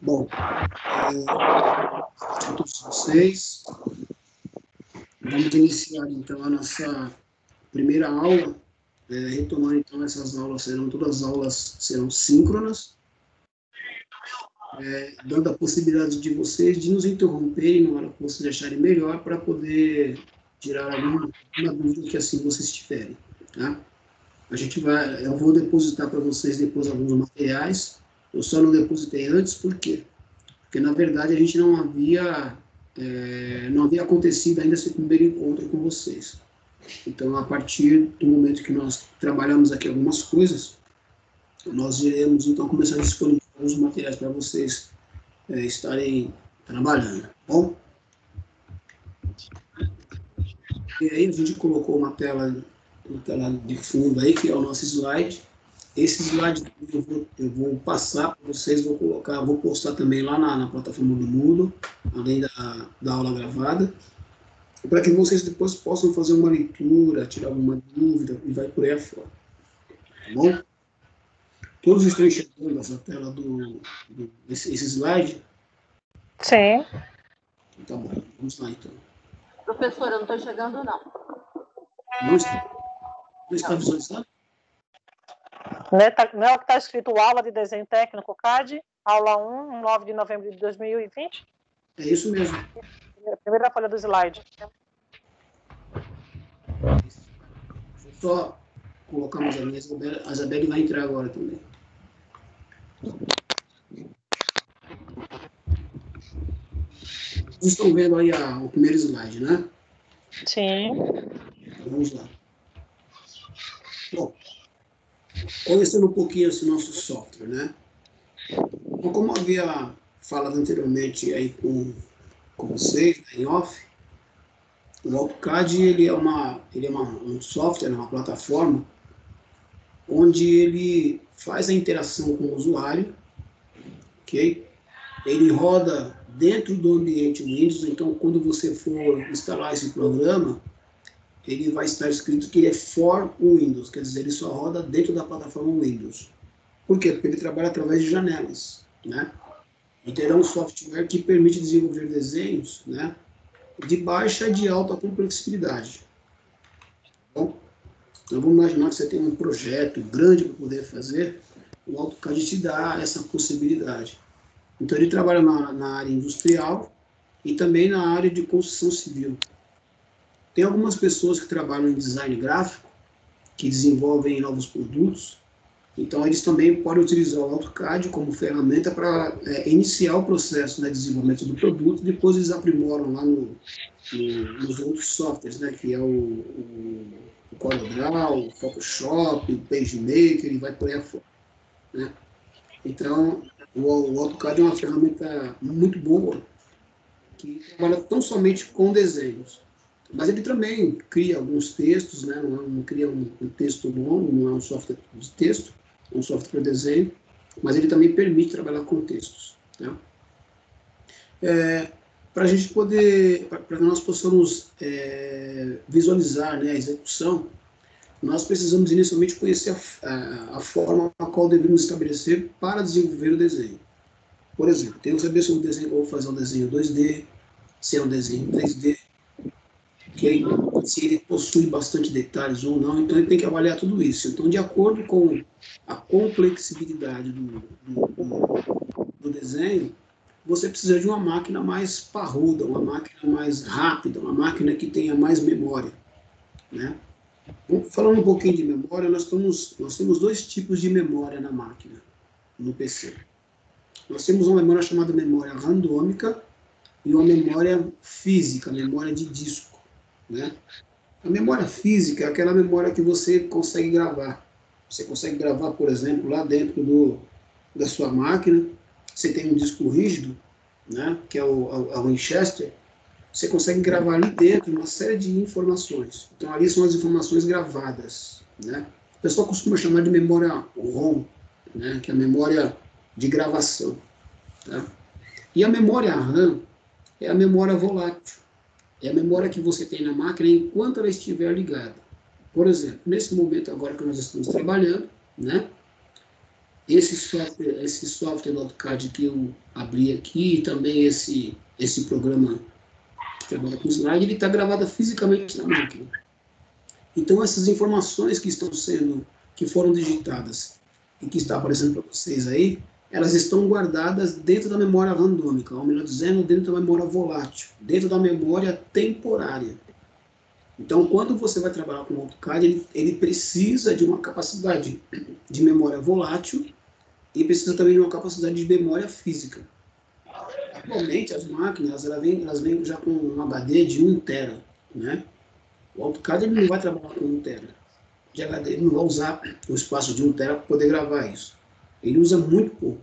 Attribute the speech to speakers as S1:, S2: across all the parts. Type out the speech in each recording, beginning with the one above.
S1: Bom, a todos vocês, vamos iniciar então a nossa primeira aula, retomando então essas aulas, todas as aulas serão síncronas, dando a possibilidade de vocês de nos interromperem na hora que vocês acharem melhor para poder tirar alguma dúvida que assim vocês tiverem, tá? Eu vou depositar para vocês depois alguns materiais. Eu só não depositei antes, por quê? Porque na verdade a gente não havia acontecido ainda esse primeiro encontro com vocês. Então, a partir do momento que nós trabalhamos aqui algumas coisas, nós iremos então começar a disponibilizar os materiais para vocês estarem trabalhando, tá bom? E aí a gente colocou uma tela de fundo aí, que é o nosso slide. Esse slide eu vou passar para vocês, vou postar também lá na plataforma do Moodle, além da aula gravada, para que vocês depois possam fazer uma leitura, tirar alguma dúvida e vai por aí afora. Tá bom? Todos estão enxergando essa tela esse slide?
S2: Sim.
S1: Tá bom, vamos lá então.
S3: Professora, eu não estou enxergando, não.
S1: Não está visualizado?
S2: Não é o que está escrito aula de desenho técnico CAD, aula 1, 9 de novembro de 2020?
S1: É isso mesmo.
S2: Primeira folha do slide.
S1: Deixa eu só colocar mais ali, a Isabelle vai entrar agora também. Vocês estão vendo aí o primeiro slide, né?
S2: Sim.
S1: Então, vamos lá. Bom, conhecendo um pouquinho esse nosso software, né? Então, como havia falado anteriormente aí com vocês, né, em off, o AutoCAD ele é um software, uma plataforma, onde ele faz a interação com o usuário, ok? Ele roda dentro do ambiente Windows, então quando você for instalar esse programa, ele vai estar escrito que ele é for Windows, quer dizer, ele só roda dentro da plataforma Windows. Por quê? Porque ele trabalha através de janelas, né? Então ele é um software que permite desenvolver desenhos, né, de baixa e de alta complexibilidade. Bom, então vamos imaginar que você tem um projeto grande para poder fazer, o AutoCAD te dá essa possibilidade. Então ele trabalha na área industrial e também na área de construção civil. Tem algumas pessoas que trabalham em design gráfico, que desenvolvem novos produtos, então eles também podem utilizar o AutoCAD como ferramenta para iniciar o processo de desenvolvimento do produto, depois eles aprimoram lá nos outros softwares, né, que é o CorelDRAW, o Photoshop, o PageMaker, e vai por aí afora, né? Então, o AutoCAD é uma ferramenta muito boa, que trabalha tão somente com desenhos, mas ele também cria alguns textos, né? Não cria um texto longo, não é um software de texto, é um software para desenho, mas ele também permite trabalhar com textos, né? Para a gente poder, para que nós possamos visualizar, né, a execução, nós precisamos inicialmente conhecer a forma a qual devemos estabelecer para desenvolver o desenho. Por exemplo, temos que saber se o desenho, vou fazer um desenho 2D, se é um desenho 3D, okay? Se ele possui bastante detalhes ou não, então ele tem que avaliar tudo isso. Então, de acordo com a complexibilidade do desenho, você precisa de uma máquina mais parruda, uma máquina mais rápida, uma máquina que tenha mais memória, né? Falando um pouquinho de memória, nós temos dois tipos de memória na máquina, no PC. Nós temos uma memória chamada memória randômica e uma memória física, memória de disco, né? A memória física é aquela memória que você consegue gravar. Você consegue gravar, por exemplo, lá dentro da sua máquina. Você tem um disco rígido, né, que é o Winchester. Você consegue gravar ali dentro uma série de informações. Então, ali são as informações gravadas, né? O pessoal costuma chamar de memória ROM, né, que é a memória de gravação, tá? E a memória RAM é a memória volátil. É a memória que você tem na máquina enquanto ela estiver ligada. Por exemplo, nesse momento agora que nós estamos trabalhando, né, esse software do AutoCAD que eu abri aqui, e também esse programa que trabalha com slide, ele está gravado fisicamente na máquina. Então, essas informações que foram digitadas e que está aparecendo para vocês aí, elas estão guardadas dentro da memória randômica, ou melhor dizendo, dentro da memória volátil, dentro da memória temporária. Então, quando você vai trabalhar com o AutoCAD, ele precisa de uma capacidade de memória volátil e precisa também de uma capacidade de memória física. Atualmente, as máquinas elas vêm já com um HD de 1 tera, né? O AutoCAD ele não vai trabalhar com 1 tera de HD, ele não vai usar o espaço de 1 tera para poder gravar isso. Ele usa muito pouco,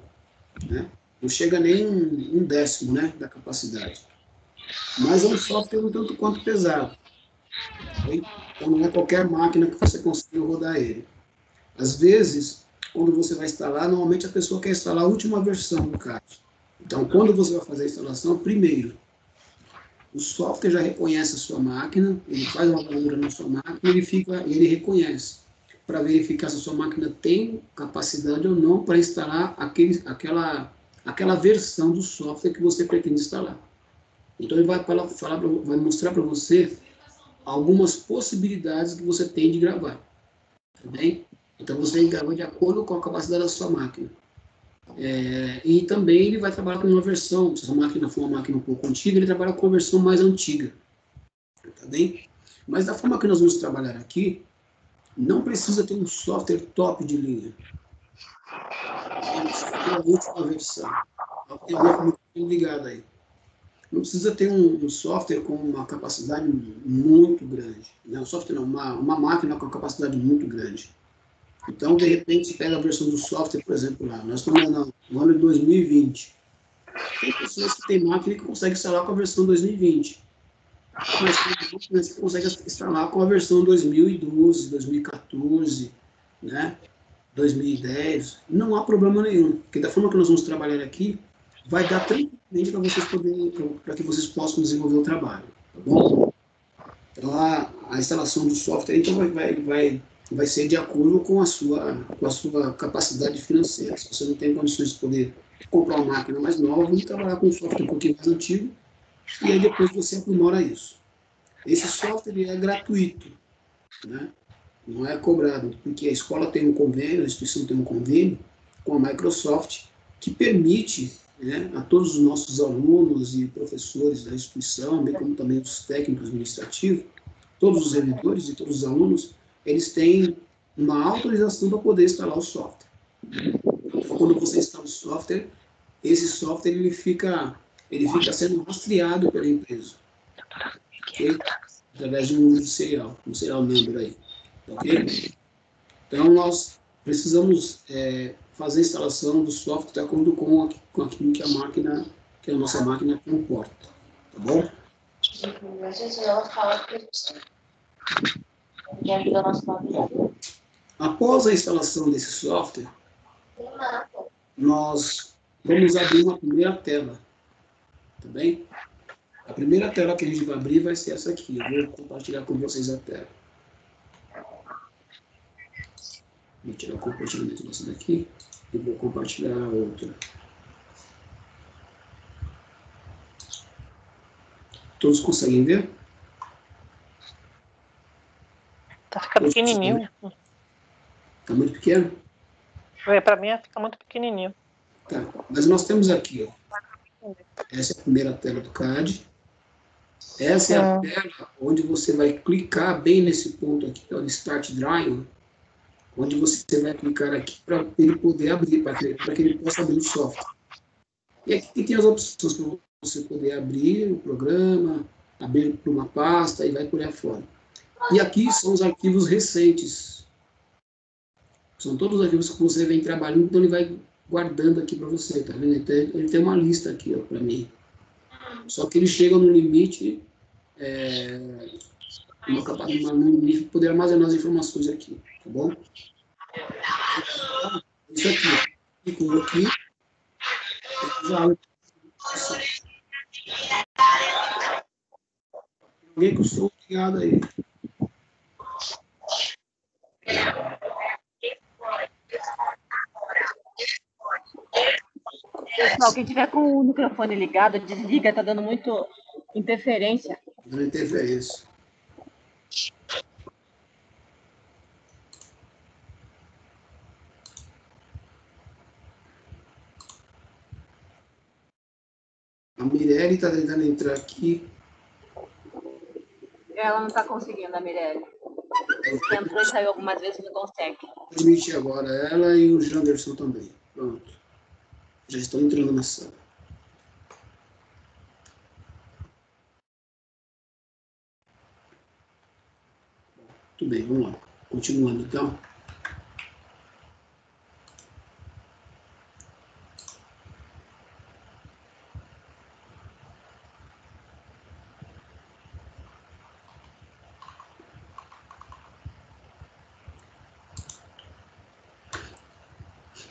S1: né? Não chega nem um décimo, né, da capacidade. Mas é um software um tanto quanto pesado. Okay? Então não é qualquer máquina que você consiga rodar ele. Às vezes, quando você vai instalar, normalmente a pessoa quer instalar a última versão do CAD. Então, quando você vai fazer a instalação, primeiro, o software já reconhece a sua máquina, ele faz uma gravura na sua máquina, ele reconhece, para verificar se a sua máquina tem capacidade ou não para instalar aquela versão do software que você pretende instalar. Então, ele vai mostrar para você algumas possibilidades que você tem de gravar. Tá bem? Então, você tem que gravar de acordo com a capacidade da sua máquina. E também ele vai trabalhar com uma versão, se a máquina for uma máquina um pouco antiga, ele trabalha com a versão mais antiga. Tá bem? Mas da forma que nós vamos trabalhar aqui, não precisa ter um software top de linha. É a última versão. Tem alguma coisa ligada aí. Não precisa ter um software com uma capacidade muito grande. Não, software não, uma máquina com capacidade muito grande. Então, de repente, você pega a versão do software, por exemplo, lá. Nós estamos no ano de 2020. Tem pessoas que têm máquina que conseguem instalar com a versão 2020. Mas tem máquinas que conseguem instalar com a versão 2012, 2014, né? 2010. Não há problema nenhum. Porque da forma que nós vamos trabalhar aqui, vai dar tranquilamente para que vocês possam desenvolver o trabalho. Tá bom? Então, a instalação do software então, vai ser de acordo com a sua capacidade financeira. Se você não tem condições de poder comprar uma máquina mais nova, vamos trabalhar com um software um pouquinho mais antigo, e aí depois você aprimora isso. Esse software é gratuito, né? Não é cobrado, porque a escola tem um convênio, a instituição tem um convênio com a Microsoft, que permite, né, a todos os nossos alunos e professores da instituição, bem como também os técnicos administrativos, todos os servidores e todos os alunos, eles têm uma autorização para poder instalar o software. Então, quando você instala o software, esse software ele fica sendo rastreado pela empresa, ok? Através de um número serial, um serial number aí, ok? Então, nós precisamos fazer a instalação do software de acordo com aquilo que a nossa máquina comporta, tá bom? Após a instalação desse software, nós vamos abrir uma primeira tela, tá bem? A primeira tela que a gente vai abrir vai ser essa aqui. Eu vou compartilhar com vocês a tela. Vou tirar o compartilhamento dessa daqui e vou compartilhar a outra. Todos conseguem ver?
S2: Tá ficando pequenininho.
S1: Tá muito pequeno?
S2: Para mim fica muito pequenininho.
S1: Tá, mas nós temos aqui, ó. Essa é a primeira tela do CAD. Essa é a tela onde você vai clicar bem nesse ponto aqui, que é o Start Drawing, onde você vai clicar aqui para ele poder abrir, para que ele possa abrir o software. E aqui tem as opções para você poder abrir o programa, abrir para uma pasta e vai por aí afora. E aqui são os arquivos recentes. São todos os arquivos que você vem trabalhando, então ele vai guardando aqui para você, tá vendo? Ele tem uma lista aqui, ó, para mim. Só que ele chega no limite, no limite de poder armazenar as informações aqui, tá bom? Isso aqui, clicou aqui, já abre. Alguém com o som ligado aí.
S3: Pessoal, quem tiver com o microfone ligado, desliga, tá dando muito interferência.
S1: Dando interferência. A Mirelle está tentando entrar aqui.
S3: Ela não tá conseguindo, a Mirelle. Entrou e saiu algumas vezes, não consegue.
S1: Vou admitir agora ela e o Janderson também. Pronto. Já estão entrando na sala. Tudo bem, vamos lá. Continuando, então.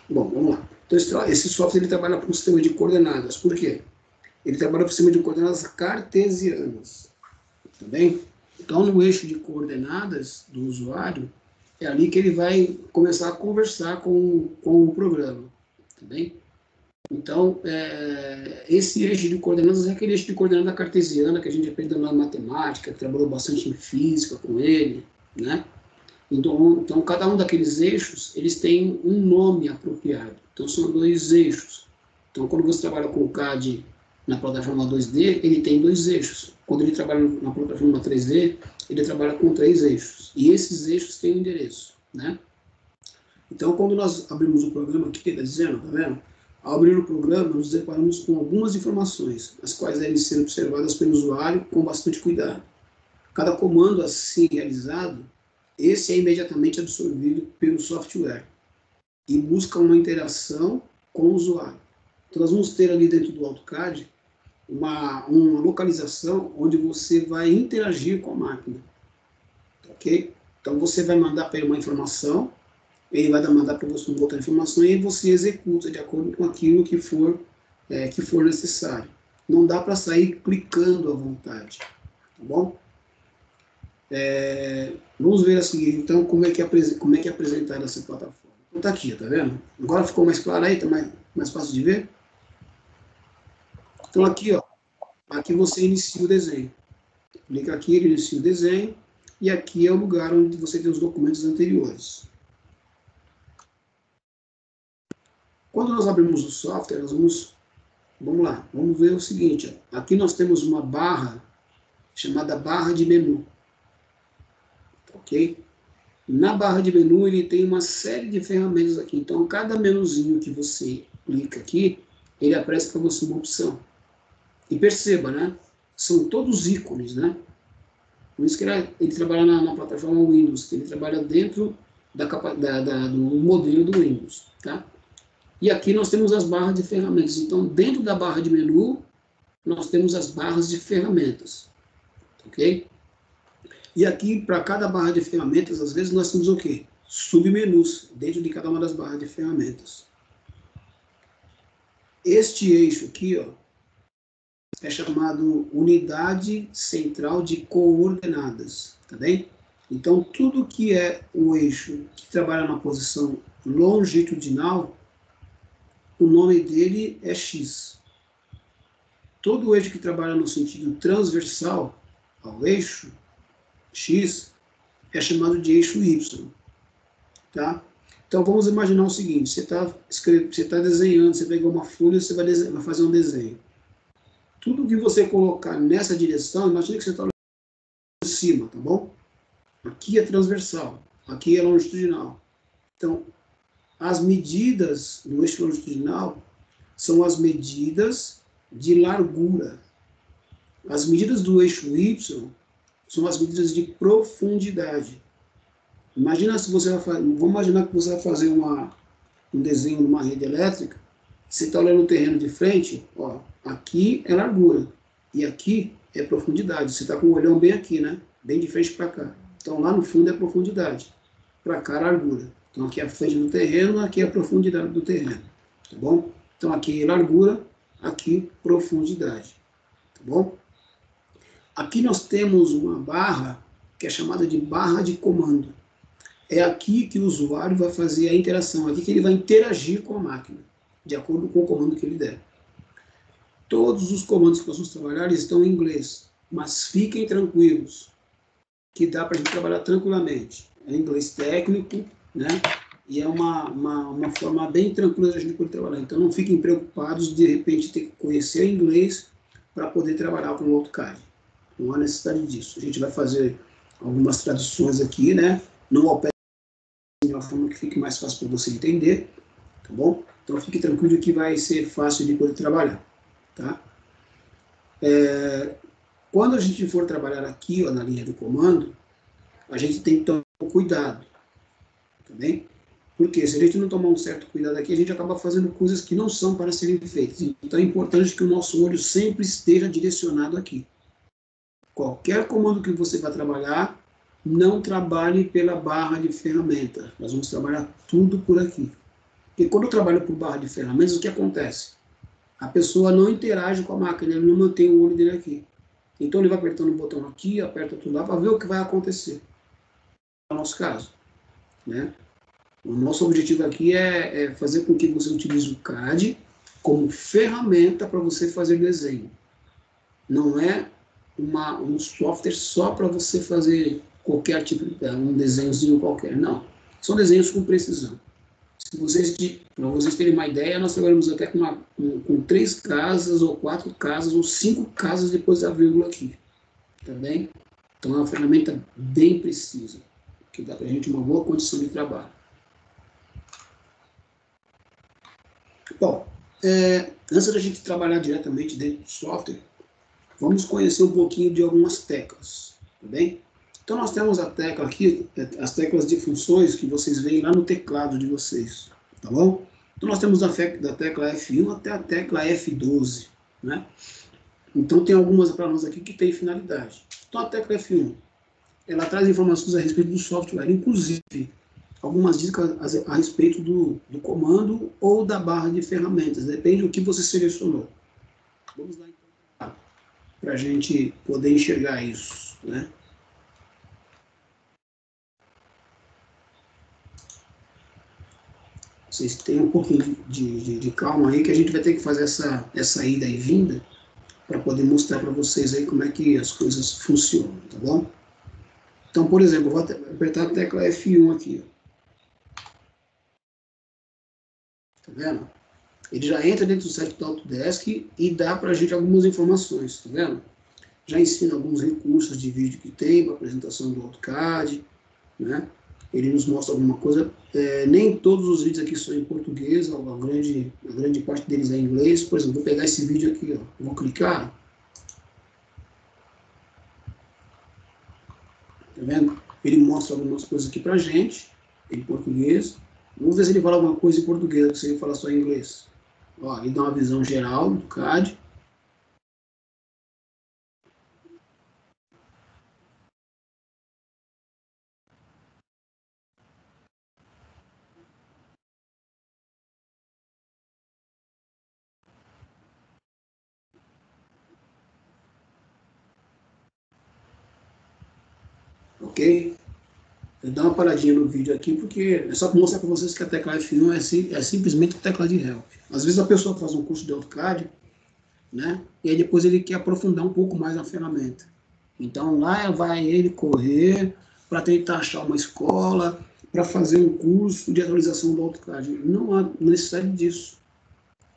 S1: Bom, vamos lá. Então, esse software ele trabalha com um sistema de coordenadas. Por quê? Ele trabalha com um sistema de coordenadas cartesianas. Tá bem? Então, no eixo de coordenadas do usuário, é ali que ele vai começar a conversar com o programa. Tá bem? Então, esse eixo de coordenadas é aquele eixo de coordenada cartesiana que a gente aprendeu na matemática, que trabalhou bastante em física com ele, né? Então, cada um daqueles eixos, eles têm um nome apropriado. Então, são 2 eixos. Então, quando você trabalha com o CAD na plataforma 2D, ele tem 2 eixos. Quando ele trabalha na plataforma 3D, ele trabalha com 3 eixos. E esses eixos têm um endereço, né? Então, quando nós abrimos o programa aqui, está dizendo, tá vendo? Ao abrir o programa, nos deparamos com algumas informações, as quais devem ser observadas pelo usuário com bastante cuidado. Cada comando assim realizado, esse é imediatamente absorvido pelo software e busca uma interação com o usuário. Então, nós vamos ter ali dentro do AutoCAD uma localização onde você vai interagir com a máquina. Ok? Então, você vai mandar para ele uma informação, ele vai mandar para você uma outra informação e você executa de acordo com aquilo que for necessário. Não dá para sair clicando à vontade. Tá bom? Vamos ver a seguir, então, como é que é apresentada essa plataforma. Então, está aqui, tá vendo? Agora ficou mais claro aí, está mais fácil de ver? Então, aqui, ó, aqui você inicia o desenho. Clica aqui, ele inicia o desenho, e aqui é o lugar onde você tem os documentos anteriores. Quando nós abrimos o software, vamos lá, vamos ver o seguinte, ó. Aqui nós temos uma barra chamada barra de menu. Ok? Na barra de menu, ele tem uma série de ferramentas aqui. Então, cada menuzinho que você clica aqui, ele aparece para você uma opção. E perceba, né? São todos ícones, né? Por isso que ele trabalha na plataforma Windows. Ele trabalha dentro do modelo do Windows, tá? E aqui nós temos as barras de ferramentas. Então, dentro da barra de menu, nós temos as barras de ferramentas. Ok? E aqui, para cada barra de ferramentas, às vezes nós temos o quê? Submenus, dentro de cada uma das barras de ferramentas. Este eixo aqui, ó, é chamado Unidade Central de Coordenadas, tá bem? Então, tudo que é o eixo que trabalha na posição longitudinal, o nome dele é X. Todo o eixo que trabalha no sentido transversal ao eixo X é chamado de eixo Y, tá? Então, vamos imaginar o seguinte, você tá desenhando, você pegou uma folha, você vai fazer um desenho. Tudo que você colocar nessa direção, imagina que você está olhando de cima, tá bom? Aqui é transversal, aqui é longitudinal. Então, as medidas do eixo longitudinal são as medidas de largura. As medidas do eixo Y são as medidas de profundidade. Imagina se você vai fazer, vamos imaginar que você vai fazer um desenho numa rede elétrica, você está olhando o terreno de frente, ó, aqui é largura e aqui é profundidade. Você está com o olhão bem aqui, né? Bem de frente para cá. Então lá no fundo é profundidade, para cá é largura. Então aqui é a frente do terreno, aqui é a profundidade do terreno, tá bom? Então aqui é largura, aqui profundidade, tá bom? Aqui nós temos uma barra que é chamada de barra de comando. É aqui que o usuário vai fazer a interação, aqui que ele vai interagir com a máquina. de acordo com o comando que ele der. Todos os comandos que nós vamos trabalhar estão em inglês, mas fiquem tranquilos, que dá para a gente trabalhar tranquilamente. É inglês técnico, né? E é uma forma bem tranquila de a gente poder trabalhar. Então, não fiquem preocupados de repente ter que conhecer inglês para poder trabalhar com o AutoCAD. Não há necessidade disso. A gente vai fazer algumas traduções aqui, né? Não opera de uma forma que fique mais fácil para você entender, tá bom? Então, fique tranquilo que vai ser fácil de poder trabalhar, tá? Quando a gente for trabalhar aqui, ó, na linha do comando, a gente tem que tomar cuidado, tá bem? Porque se a gente não tomar um certo cuidado aqui, a gente acaba fazendo coisas que não são para serem feitas. Então é importante que o nosso olho sempre esteja direcionado aqui. Qualquer comando que você vai trabalhar, não trabalhe pela barra de ferramenta. Nós vamos trabalhar tudo por aqui. Porque quando eu trabalho por barra de ferramentas, o que acontece? A pessoa não interage com a máquina, ele não mantém o olho dele aqui. Então ele vai apertando o botão aqui, aperta tudo lá, para ver o que vai acontecer. No nosso caso, né? O nosso objetivo aqui é fazer com que você utilize o CAD como ferramenta para você fazer desenho. Não é um software só para você fazer qualquer tipo de um desenhozinho qualquer. Não. São desenhos com precisão. Para vocês terem uma ideia, nós trabalhamos até com 3 casas, ou 4 casas, ou 5 casas depois da vírgula aqui. Tá bem? Então é uma ferramenta bem precisa, que dá para a gente uma boa condição de trabalho. Bom, antes da gente trabalhar diretamente dentro do software, vamos conhecer um pouquinho de algumas teclas, tá bem? Então nós temos a tecla aqui, as teclas de funções que vocês veem lá no teclado de vocês, tá bom? Então nós temos da tecla F1 até a tecla F12, né? Então tem algumas para nós aqui que tem finalidade. Então a tecla F1, ela traz informações a respeito do software, inclusive algumas dicas a respeito do comando ou da barra de ferramentas, depende do que você selecionou. Vamos lá então, para a gente poder enxergar isso, né? Vocês tenham um pouquinho de calma aí, que a gente vai ter que fazer essa ida e vinda para poder mostrar para vocês aí como é que as coisas funcionam, tá bom? Então, por exemplo, eu vou apertar a tecla F1 aqui, ó. Tá vendo? Ele já entra dentro do site do Autodesk e dá para a gente algumas informações, tá vendo? Já ensina alguns recursos de vídeo que tem para apresentação do AutoCAD, né? Ele nos mostra alguma coisa. Nem todos os vídeos aqui são em português, a grande parte deles é em inglês. Por exemplo, vou pegar esse vídeo aqui, ó, vou clicar. Tá vendo? Ele mostra algumas coisas aqui pra gente, em português. Vamos ver se ele fala alguma coisa em português, se ele fala só em inglês. Ó, ele dá uma visão geral do CAD. Ok? Eu dou uma paradinha no vídeo aqui, porque é só para mostrar para vocês que a tecla F1 é simplesmente a tecla de help. Às vezes a pessoa faz um curso de AutoCAD, né? E aí depois ele quer aprofundar um pouco mais na ferramenta. Então lá vai ele correr para tentar achar uma escola, para fazer um curso de atualização do AutoCAD. Não há necessidade disso.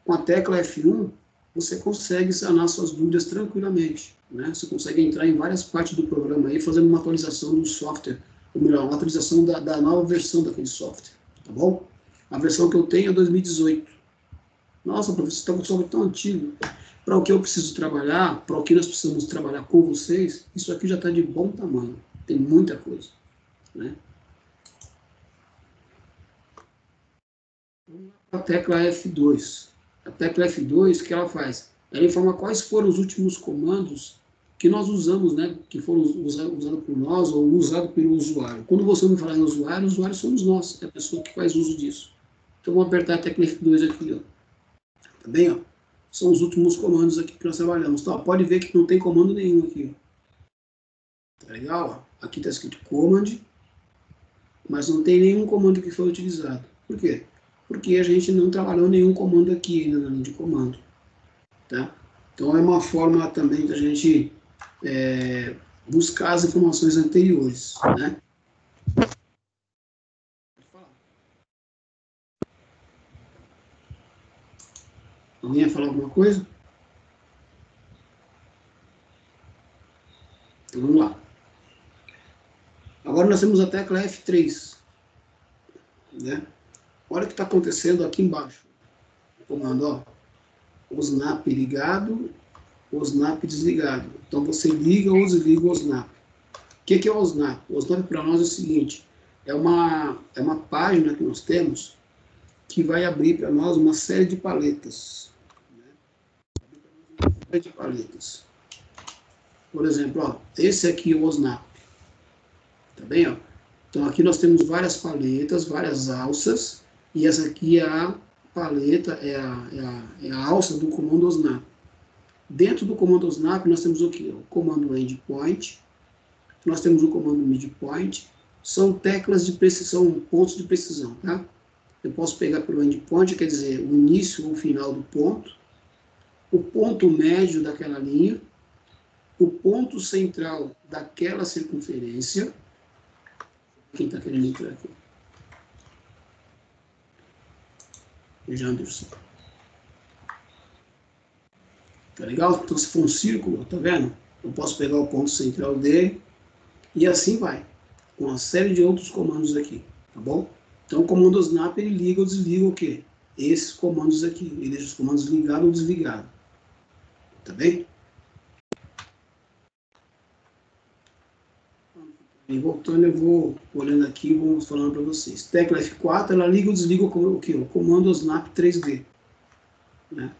S1: Com a tecla F1, você consegue sanar suas dúvidas tranquilamente, né? Você consegue entrar em várias partes do programa aí, fazendo uma atualização do software, ou melhor, uma atualização da nova versão daquele software, tá bom? A versão que eu tenho é 2018. Nossa, professor, você está com um software tão antigo. Para o que eu preciso trabalhar, para o que nós precisamos trabalhar com vocês, isso aqui já está de bom tamanho. Tem muita coisa, né? A tecla F2. A tecla F2, o que ela faz? Ela informa quais foram os últimos comandos que nós usamos, né? Que foram usados por nós ou usados pelo usuário. Quando você me falar em usuário, usuário somos nós, é a pessoa que faz uso disso. Então, vou apertar a tecla F2 aqui, ó. Tá bem, ó? São os últimos comandos aqui que nós trabalhamos. Então, pode ver que não tem comando nenhum aqui, ó. Tá legal? Ó? Aqui está escrito command, mas não tem nenhum comando que foi utilizado. Por quê? porque a gente não trabalhou nenhum comando aqui ainda na linha de comando. Tá? Então, é uma forma também da gente buscar as informações anteriores. Né? Alguém ia falar alguma coisa? Então, vamos lá. Agora nós temos a tecla F3. Né? Olha o que está acontecendo aqui embaixo. O comando, ó. O snap ligado, o snap desligado. Então você liga ou desliga o snap. O que é o snap? O snap para nós é o seguinte: é uma página que nós temos que vai abrir para nós uma série de paletas. Por exemplo, ó, esse aqui é o snap. Tá bem? Ó? Então aqui nós temos várias paletas, várias alças, e essa aqui é a paleta, é a alça do comando snap. Dentro do comando snap nós temos o que? O comando endpoint, nós temos o comando midpoint, são teclas de precisão, pontos de precisão, tá? Eu posso pegar pelo endpoint, quer dizer, o início ou o final do ponto, o ponto médio daquela linha, o ponto central daquela circunferência. Quem está querendo entrar aqui? Janderson. Tá legal? Então, se for um círculo, tá vendo? Eu posso pegar o ponto central dele e assim vai, com uma série de outros comandos aqui, tá bom? Então, o comando snap, ele liga ou desliga o quê? Esses comandos aqui. Ele deixa os comandos ligados ou desligados. Tá bem? E voltando, eu vou olhando aqui e vou falando para vocês. Tecla F4, ela liga ou desliga o quê? O comando snap 3D. Né?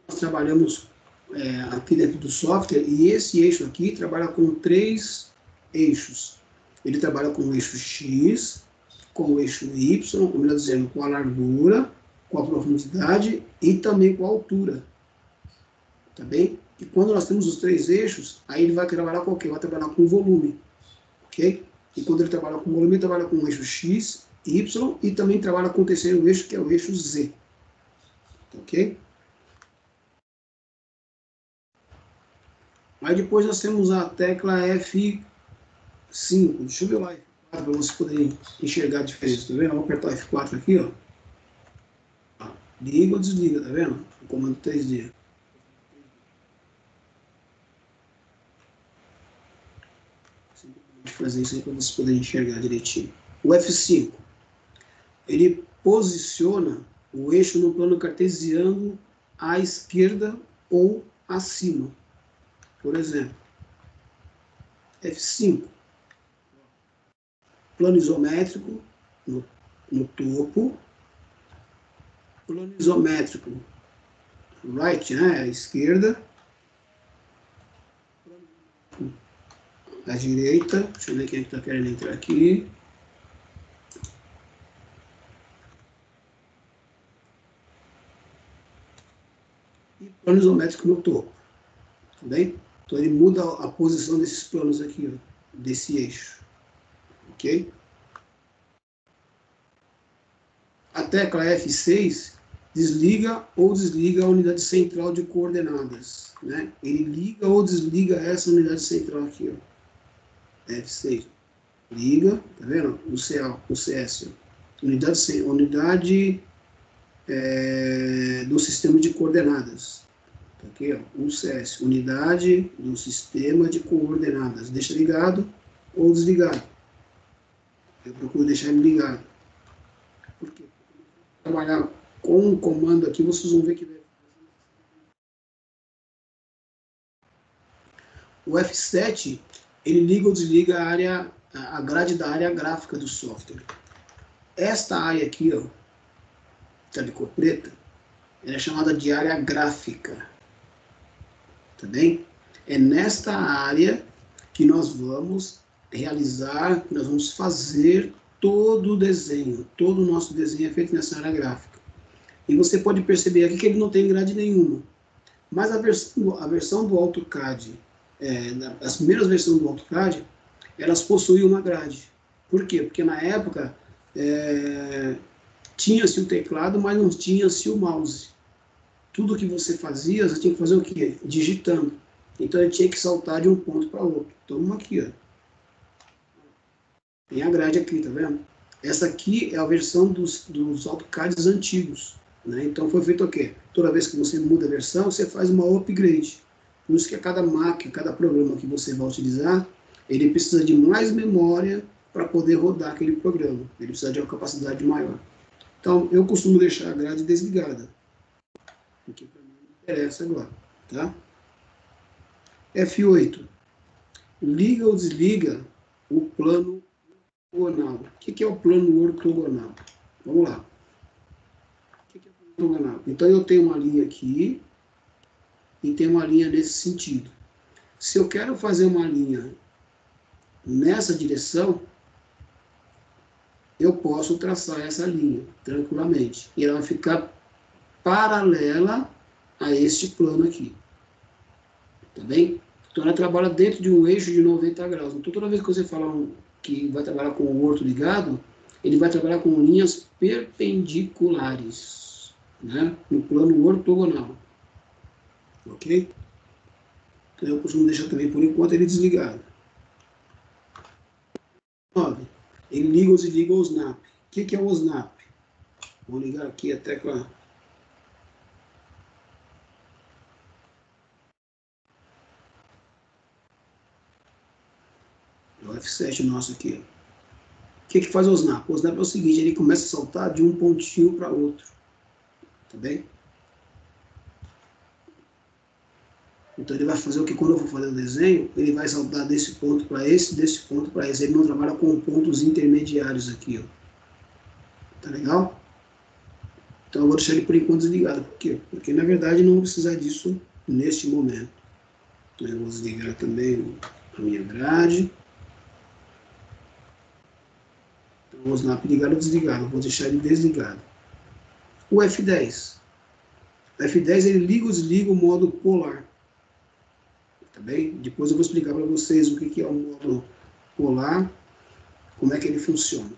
S1: Nós trabalhamos aqui dentro do software, e esse eixo aqui trabalha com 3 eixos. Ele trabalha com o eixo X, com o eixo Y, ou melhor dizendo, com a largura, com a profundidade e também com a altura. Tá bem? E quando nós temos os 3 eixos, aí ele vai trabalhar com o quê? Vai trabalhar com volume. Ok? E quando ele trabalha com volume, ele trabalha com o eixo X, Y e também trabalha com o terceiro eixo, que é o eixo Z. Ok? Aí depois nós temos a tecla F5. Deixa eu ver lá, para vocês poderem enxergar a diferença. Tá vendo? Vamos apertar o F4 aqui, ó. Liga ou desliga, tá vendo? O comando 3D. Vou fazer isso aí para vocês poderem enxergar direitinho. O F5, ele posiciona o eixo no plano cartesiano à esquerda ou acima. Por exemplo, F5, plano isométrico no topo, plano isométrico right, né, à esquerda, à direita. Deixa eu ver quem está querendo entrar aqui. E plano isométrico no topo. Tá bem? Então ele muda a posição desses planos aqui, ó, desse eixo. Ok? A tecla F6 desliga ou desliga a unidade central de coordenadas. Né? Ele liga ou desliga essa unidade central aqui, ó. F6. Liga, tá vendo? O CS. Unidade do sistema de coordenadas. Tá aqui, ó, UCS, unidade do sistema de coordenadas. Deixa ligado ou desligado. Eu procuro deixar ele ligado. Por quê? Trabalhar com o comando aqui, vocês vão ver que o F7, ele liga ou desliga a grade da área gráfica do software. Esta área aqui, ó, tá de cor preta, ela é chamada de área gráfica. Tá bem? É nesta área que nós vamos realizar, que nós vamos fazer todo o desenho. Todo o nosso desenho é feito nessa área gráfica. E você pode perceber aqui que ele não tem grade nenhuma. Mas a versão do AutoCAD, as primeiras versões do AutoCAD, elas possuíam uma grade. Por quê? Porque na época tinha-se o teclado, mas não tinha-se o mouse. Tudo que você fazia, você tinha que fazer o quê? Digitando. Então, eu tinha que saltar de um ponto para outro. Então, aqui, ó. Tem a grade aqui, tá vendo? Essa aqui é a versão dos AutoCADs antigos, né? Então, foi feito o quê? Toda vez que você muda a versão, você faz uma upgrade. Por isso que a cada máquina, cada programa que você vai utilizar, ele precisa de mais memória para poder rodar aquele programa. Ele precisa de uma capacidade maior. Então, eu costumo deixar a grade desligada, porque para mim não interessa agora, tá? F8. Liga ou desliga o plano ortogonal. O que é o plano ortogonal? Vamos lá. O que é o plano ortogonal? Então, eu tenho uma linha aqui e tenho uma linha nesse sentido. Se eu quero fazer uma linha nessa direção, eu posso traçar essa linha tranquilamente. E ela vai ficar paralela a este plano aqui. Tá bem? Então, ela trabalha dentro de um eixo de 90 graus. Então, toda vez que você falar que vai trabalhar com o orto ligado, ele vai trabalhar com linhas perpendiculares, né? No plano ortogonal. Ok? Então, eu costumo deixar também, por enquanto, ele desligado. 9. Ele liga ou desliga o snap. O que é o snap? Vou ligar aqui a tecla. O F7 nosso aqui. O que faz o snap? O snap é o seguinte, ele começa a saltar de um pontinho para outro. Tá bem? Então ele vai fazer o que quando eu for fazer o desenho, ele vai saltar desse ponto para esse, desse ponto para esse. Ele não trabalha com pontos intermediários aqui, ó. Tá legal? Então eu vou deixar ele por enquanto desligado. Por quê? Porque na verdade não vou precisar disso neste momento. Então eu vou desligar também a minha grade. Então o snap ligado ou desligado. Eu vou deixar ele desligado. O F10. O F10 ele liga ou desliga o modo polar. Tá bem? Depois eu vou explicar para vocês o que é o modo polar, como é que ele funciona.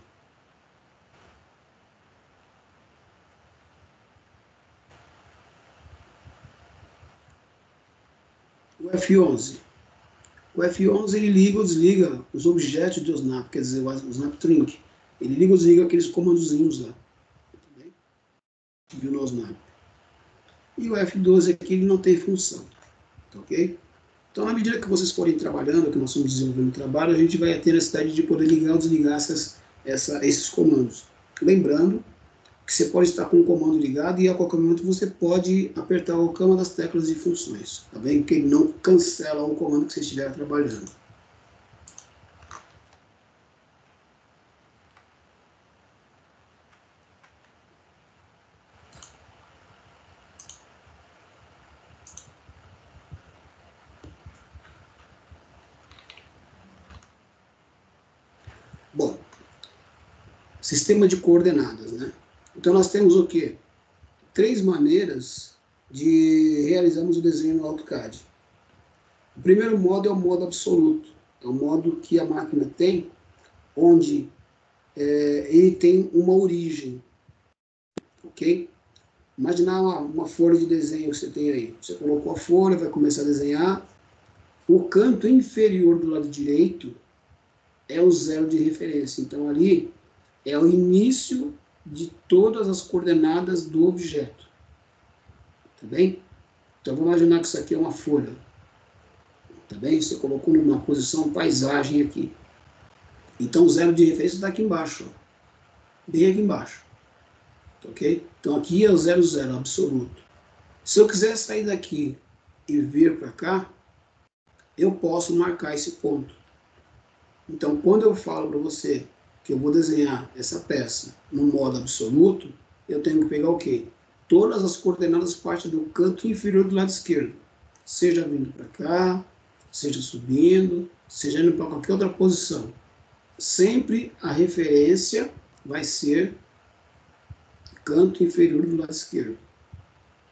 S1: O F11. O F11 ele liga ou desliga os objetos do Snap, quer dizer, o Snap Trink. Ele liga ou desliga aqueles comandozinhos lá. Tá bem? Viu no Snap. E o F12 aqui ele não tem função. Tá ok? Então, à medida que vocês forem trabalhando, que nós estamos desenvolvendo o trabalho, a gente vai ter a necessidade de poder ligar ou desligar esses comandos. Lembrando que você pode estar com o comando ligado e a qualquer momento você pode apertar o cama das teclas de funções, tá bem? Porque ele não cancela o comando que você estiver trabalhando. Bom, sistema de coordenadas, né? Então nós temos o quê? 3 maneiras de realizarmos o desenho no AutoCAD. O primeiro modo é o modo absoluto. É o modo que a máquina tem, onde ele tem uma origem. Ok? Imaginar uma folha de desenho que você tem aí. Você colocou a folha, vai começar a desenhar. O canto inferior do lado direito é o zero de referência. Então, ali é o início de todas as coordenadas do objeto. Tá bem? Então, vamos imaginar que isso aqui é uma folha. Tá bem? Você colocou numa posição paisagem aqui. Então, o zero de referência está aqui embaixo. Ó. Bem aqui embaixo. Ok? Então, aqui é o 0, 0, absoluto. Se eu quiser sair daqui e vir para cá, eu posso marcar esse ponto. Então, quando eu falo para você que eu vou desenhar essa peça no modo absoluto, eu tenho que pegar o quê? Todas as coordenadas partem do canto inferior do lado esquerdo. Seja vindo para cá, seja subindo, seja indo para qualquer outra posição. Sempre a referência vai ser canto inferior do lado esquerdo.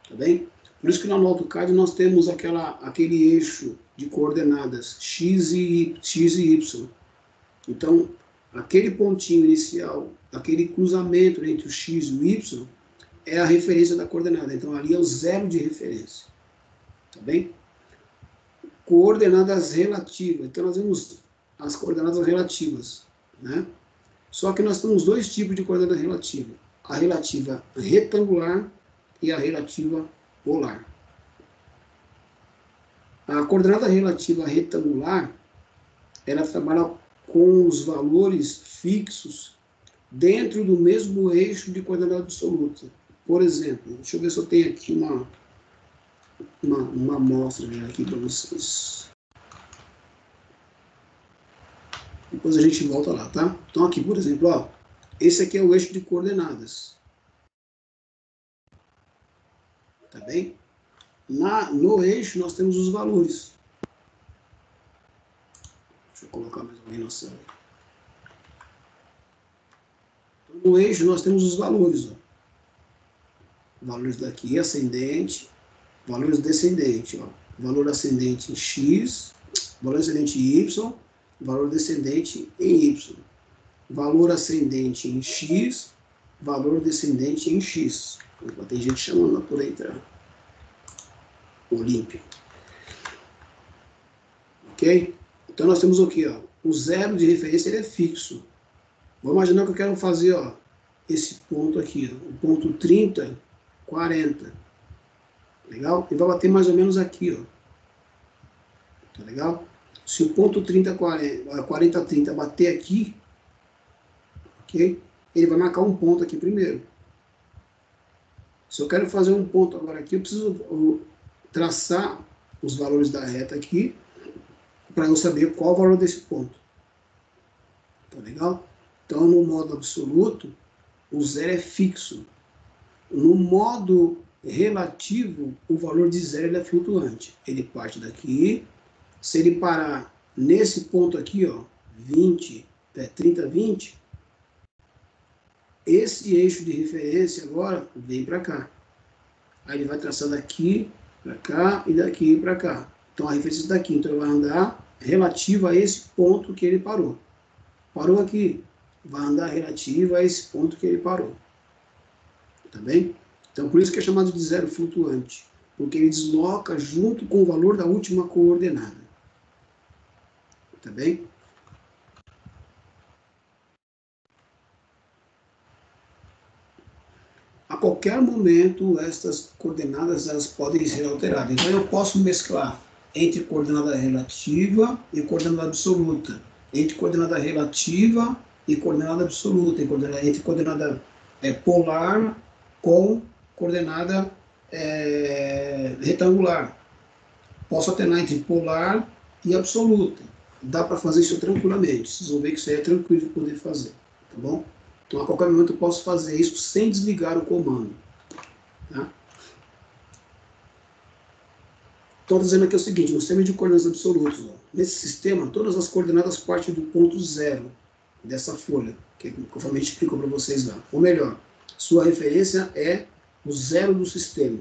S1: Tá bem? Por isso que no AutoCAD nós temos aquele eixo de coordenadas x e y. Então, aquele pontinho inicial, aquele cruzamento entre o x e o y, é a referência da coordenada. Então, ali é o zero de referência. Tá bem? Coordenadas relativas. Então, nós vemos as coordenadas relativas, né? Só que nós temos dois tipos de coordenada relativa. A relativa retangular e a relativa polar. A coordenada relativa retangular, ela trabalha com os valores fixos dentro do mesmo eixo de coordenada absoluta. Por exemplo, deixa eu ver se eu tenho aqui uma amostra aqui para vocês. Depois a gente volta lá, tá? Então aqui, por exemplo, ó, esse aqui é o eixo de coordenadas. Tá bem? No eixo nós temos os valores. Deixa eu colocar mais uma noção. Então, no eixo nós temos os valores, ó. Valores daqui, ascendente, valores descendente, ó. Valor ascendente em x, valor ascendente em y, valor descendente em y. Valor ascendente em x, valor descendente em x. Tem gente chamando por aí, tá? Olímpio. Ok? Então nós temos o quê? Ó? O zero de referência ele é fixo. Vamos imaginar que eu quero fazer, ó, esse ponto aqui, ó, o ponto 30, 40. Legal? E vai bater mais ou menos aqui, ó. Tá legal? Se o ponto 30, 40, 30 bater aqui, ok? Ele vai marcar um ponto aqui primeiro. Se eu quero fazer um ponto agora aqui, eu preciso traçar os valores da reta aqui para eu saber qual o valor desse ponto. Tá legal? Então, no modo absoluto, o zero é fixo. No modo relativo, o valor de zero ele é flutuante. Ele parte daqui. Se ele parar nesse ponto aqui, ó, 20, 30, 20, esse eixo de referência agora vem para cá. Aí ele vai traçar daqui para cá e daqui para cá. Então a referência está daqui. Então ele vai andar relativa a esse ponto que ele parou. Parou aqui, vai andar relativa a esse ponto que ele parou. Tá bem? Então por isso que é chamado de zero flutuante. Porque ele desloca junto com o valor da última coordenada. Tá bem? A qualquer momento, estas coordenadas elas podem ser alteradas. Então, eu posso mesclar entre coordenada relativa e coordenada absoluta, entre coordenada relativa e coordenada absoluta, entre coordenada polar com coordenada retangular. Posso alternar entre polar e absoluta. Dá para fazer isso tranquilamente. Vocês vão ver que isso aí é tranquilo de poder fazer. Tá bom? Então, a qualquer momento eu posso fazer isso sem desligar o comando. Tá? Estou dizendo aqui o seguinte, no sistema de coordenadas absolutas, ó, nesse sistema, todas as coordenadas partem do ponto zero dessa folha, que conforme a gente explicou para vocês lá. Ou melhor, sua referência é o zero do sistema,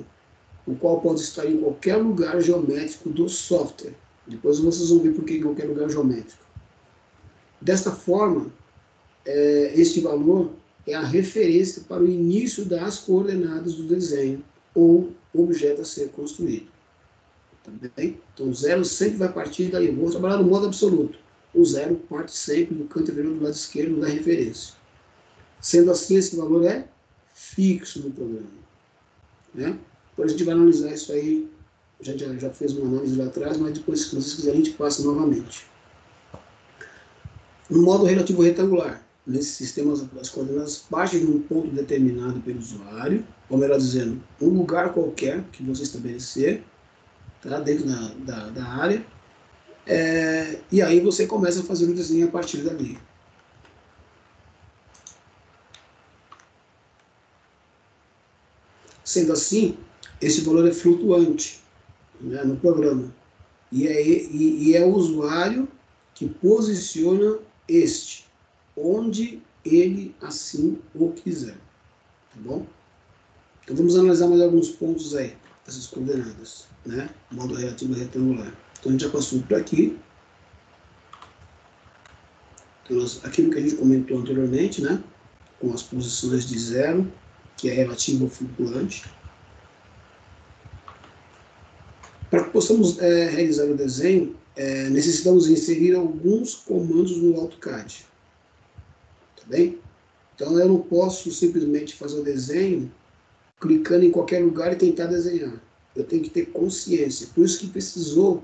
S1: o qual pode estar em qualquer lugar geométrico do software. Depois vocês vão ver por que em qualquer lugar geométrico. Desta forma, este valor é a referência para o início das coordenadas do desenho ou objeto a ser construído. Tá bem? Então, o zero sempre vai partir daí. Eu vou trabalhar no modo absoluto. O zero parte sempre do canto inferior do lado esquerdo da referência. Sendo assim, esse valor é fixo no programa. Né? Depois a gente vai analisar isso aí. Já fez uma análise lá atrás, mas depois, se vocês quiserem, a gente passa novamente. No modo relativo retangular, nesse sistema, as coordenadas partem de um ponto determinado pelo usuário, ou melhor dizendo, um lugar qualquer que você estabelecer, tá, dentro da área, e aí você começa a fazer o desenho a partir dali. Sendo assim, esse valor é flutuante, né, no programa, e é o usuário que posiciona este, onde ele assim o quiser, tá bom? Então vamos analisar mais alguns pontos aí, dessas coordenadas, né? Modo relativo retangular. Então a gente já passou por aqui. Então, aquilo que a gente comentou anteriormente, né? Com as posições de zero, que é relativo ao flutuante. Para que possamos realizar o desenho, necessitamos inserir alguns comandos no AutoCAD. Tá bem? Então, eu não posso simplesmente fazer o desenho clicando em qualquer lugar e tentar desenhar. Eu tenho que ter consciência. Por isso que precisou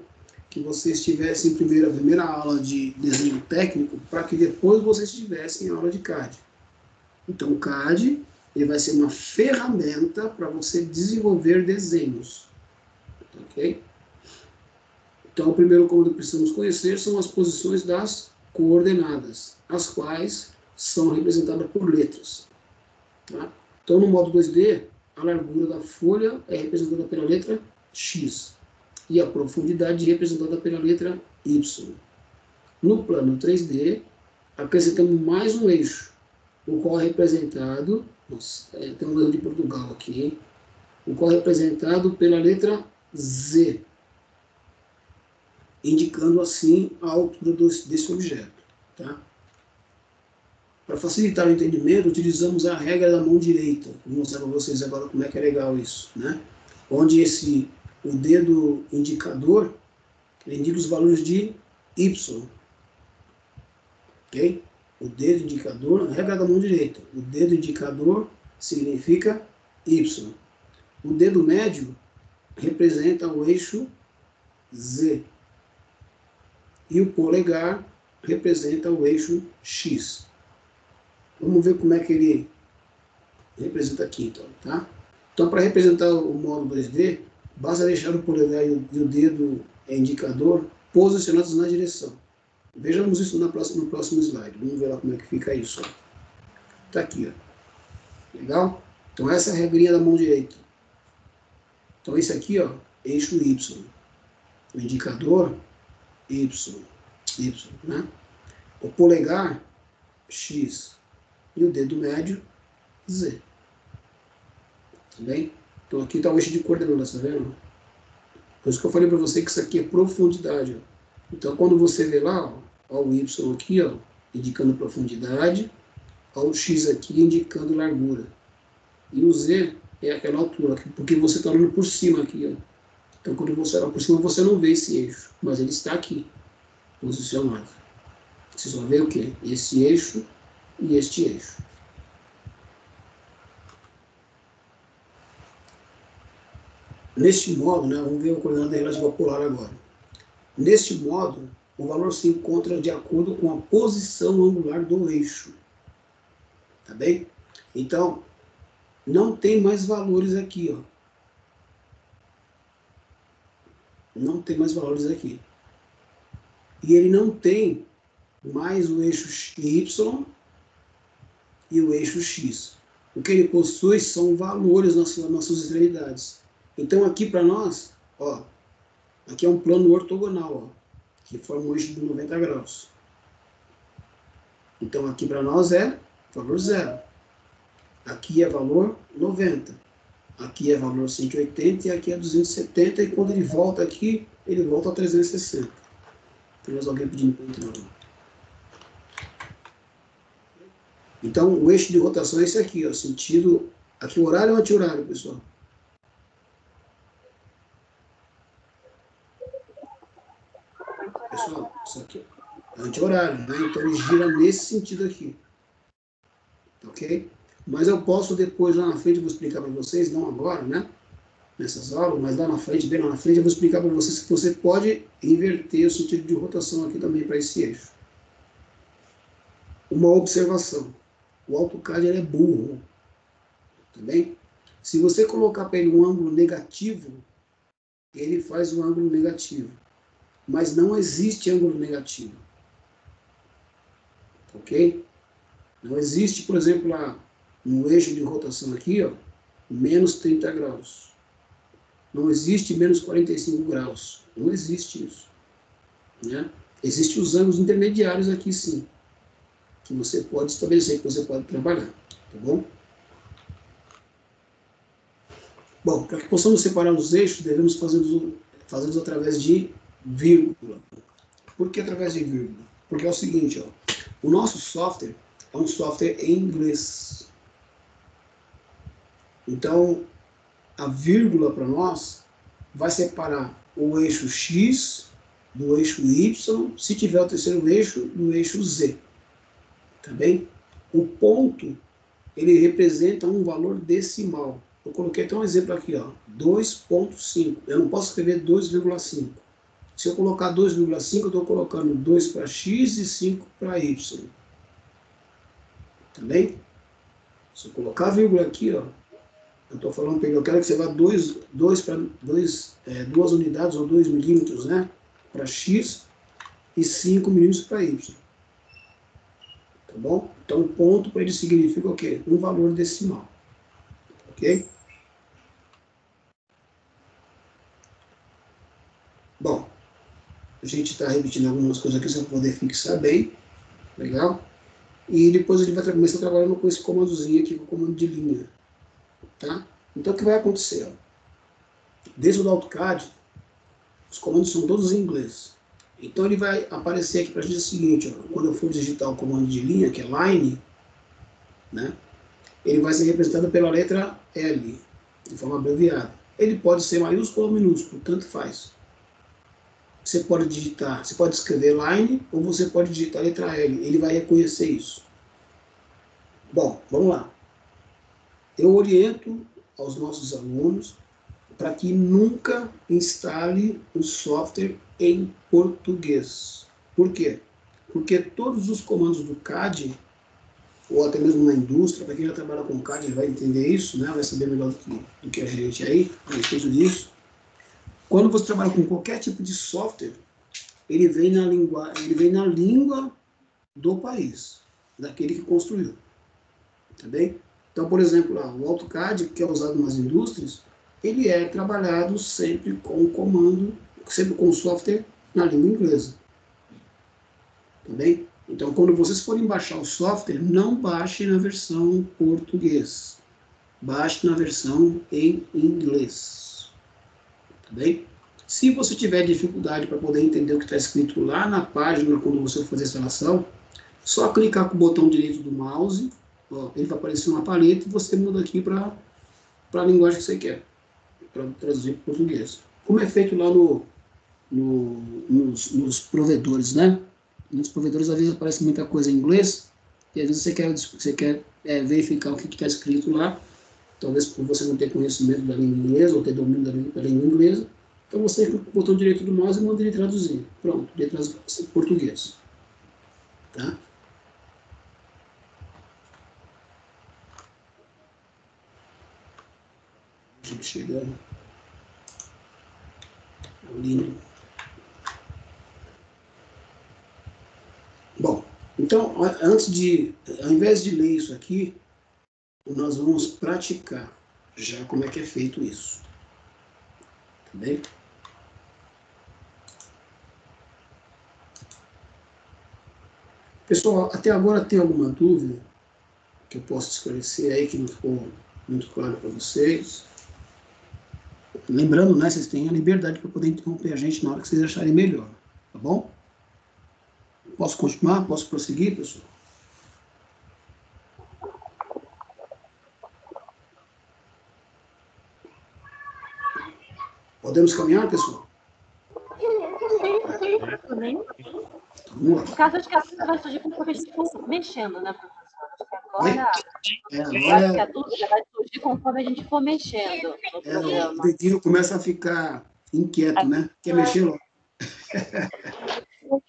S1: que vocês tivessem primeiro a primeira aula de desenho técnico, para que depois vocês tivessem a aula de CAD. Então, o CAD ele vai ser uma ferramenta para você desenvolver desenhos. Ok? Então, o primeiro comando que precisamos conhecer são as posições das coordenadas, as quais são representadas por letras. Tá? Então, no modo 2D, a largura da folha é representada pela letra X e a profundidade representada pela letra Y. No plano 3D, acrescentamos mais um eixo, o qual é representado, tem um erro de Portugal aqui, hein? O qual é representado pela letra Z, indicando assim a altura desse objeto. Tá? Para facilitar o entendimento, utilizamos a regra da mão direita. Vou mostrar para vocês agora como é que é legal isso, né? Onde o dedo indicador indica os valores de Y. Ok? O dedo indicador, a regra da mão direita. O dedo indicador significa Y. O dedo médio representa o eixo Z. E o polegar representa o eixo X. Vamos ver como é que ele representa aqui, então, tá? Então, para representar o modo 2D, basta deixar o polegar e o dedo indicador posicionados na direção. Vejamos isso no próximo slide. Vamos ver lá como é que fica isso. Está aqui, ó. Legal? Então, essa é a regrinha da mão direita. Então, esse aqui, ó, eixo Y. O indicador, Y, né? O polegar, X. E o dedo médio, Z. Tá bem? Então aqui está o eixo de coordenadas, tá vendo? Por isso que eu falei para você que isso aqui é profundidade. Ó. Então quando você vê lá, ó o Y aqui, ó, indicando profundidade, ó o X aqui indicando largura. E o Z é aquela altura, porque você está olhando por cima aqui, ó. Então quando você olha por cima, você não vê esse eixo, mas ele está aqui, posicionado. Você só vê o quê? Esse eixo e este eixo. Neste modo, né, vamos ver a coordenada relativa polar agora. Neste modo, o valor se encontra de acordo com a posição angular do eixo. Tá bem? Então, não tem mais valores aqui, ó. Não tem mais valores aqui. E ele não tem mais o eixo Y e o eixo X. O que ele possui são valores nas suas extremidades. Então aqui para nós, ó, aqui é um plano ortogonal, ó, que forma um eixo de 90 graus. Então aqui para nós é valor 0. Aqui é valor 90. Aqui é valor 180 e aqui é 270. E quando ele volta aqui, ele volta a 360. Tem mais alguém pedindo para entrar? Então o eixo de rotação é esse aqui, ó, sentido. Aqui o horário é o anti-horário, pessoal. Pessoal, isso aqui é anti-horário, né? Então ele gira nesse sentido aqui. Ok? Mas eu posso depois, lá na frente, eu vou explicar para vocês, não agora, né? Nessas aulas, mas lá na frente, bem lá na frente, eu vou explicar para vocês que você pode inverter o sentido de rotação aqui também para esse eixo. Uma observação. O AutoCAD ele é burro. Tá bem? Se você colocar para ele um ângulo negativo, ele faz um ângulo negativo. Mas não existe ângulo negativo. Ok? Não existe, por exemplo, lá no eixo de rotação aqui, ó, menos 30 graus. Não existe menos 45 graus. Não existe isso. Né? Existem os ângulos intermediários aqui, sim. Que você pode estabelecer, que você pode trabalhar. Tá bom? Bom, para que possamos separar os eixos, devemos fazê-los através de vírgula. Por que através de vírgula? Porque é o seguinte, ó, O nosso software é um software em inglês. Então, a vírgula para nós vai separar o eixo X do eixo Y, se tiver o terceiro eixo, do eixo Z. Tá bem? O ponto, ele representa um valor decimal. Eu coloquei até um exemplo aqui, ó, 2,5. Eu não posso escrever 2,5. Se eu colocar 2,5, eu estou colocando 2 para X e 5 para Y. Tá bem? Se eu colocar a vírgula aqui, ó, eu estou falando para ele, eu quero que você vá 2 unidades ou 2 milímetros, né? Para X e 5 milímetros para Y. Tá bom? Então, o ponto para ele significa o quê? Um valor decimal. Ok? Bom, a gente está repetindo algumas coisas aqui, para poder fixar bem. Legal? E depois ele vai começar trabalhando com esse comandozinho aqui, com o comando de linha. Tá? Então, o que vai acontecer? Ó? Dentro do AutoCAD, os comandos são todos em inglês. Então, ele vai aparecer aqui para a gente o seguinte, ó, quando eu for digitar o comando de linha, que é line, né, ele vai ser representado pela letra L, de forma abreviada. Ele pode ser maiúsculo ou minúsculo, tanto faz. Você pode digitar, você pode escrever line ou você pode digitar a letra L, ele vai reconhecer isso. Bom, vamos lá. Eu oriento aos nossos alunos para que nunca instale o software em português. Por quê? Porque todos os comandos do CAD, ou até mesmo na indústria, para quem já trabalha com CAD vai entender isso, né? Vai saber melhor do que a gente aí, a respeito disso. Quando você trabalha com qualquer tipo de software, ele vem na língua do país, daquele que construiu. Tá bem? Então, por exemplo, lá, o AutoCAD, que é usado nas indústrias, ele é trabalhado sempre com comando, sempre com software na língua inglesa. Tá bem? Então, quando vocês forem baixar o software, não baixe na versão português. Baixe na versão em inglês. Tá bem? Se você tiver dificuldade para poder entender o que está escrito lá na página, quando você for fazer a instalação, só clicar com o botão direito do mouse, ó, ele vai aparecer uma paleta e você muda aqui para a linguagem que você quer, para traduzir para português. Como é feito lá nos provedores, né? Nos provedores, às vezes, aparece muita coisa em inglês, e às vezes você quer verificar o que está escrito lá, talvez por você não ter conhecimento da língua inglesa, ou ter domínio da língua inglesa, então você clica com o botão direito do mouse e manda ele traduzir. Pronto, ele traduz para português. Tá? Gente chegando. Lindo. Bom, então, ao invés de ler isso aqui, nós vamos praticar já como é que é feito isso. Tá bem? Pessoal, até agora tem alguma dúvida que eu possa esclarecer aí, que não ficou muito claro para vocês? Lembrando, né, vocês têm a liberdade para poder interromper a gente na hora que vocês acharem melhor, tá bom? Posso continuar? Posso prosseguir, pessoal? Podemos caminhar, pessoal?
S3: No caso, acho que a dúvida vai surgir conforme a gente for mexendo, né, professor? Acho que a dúvida vai surgir conforme a gente for mexendo no programa.
S1: O dedinho começa a ficar inquieto, né? Quer mexer logo.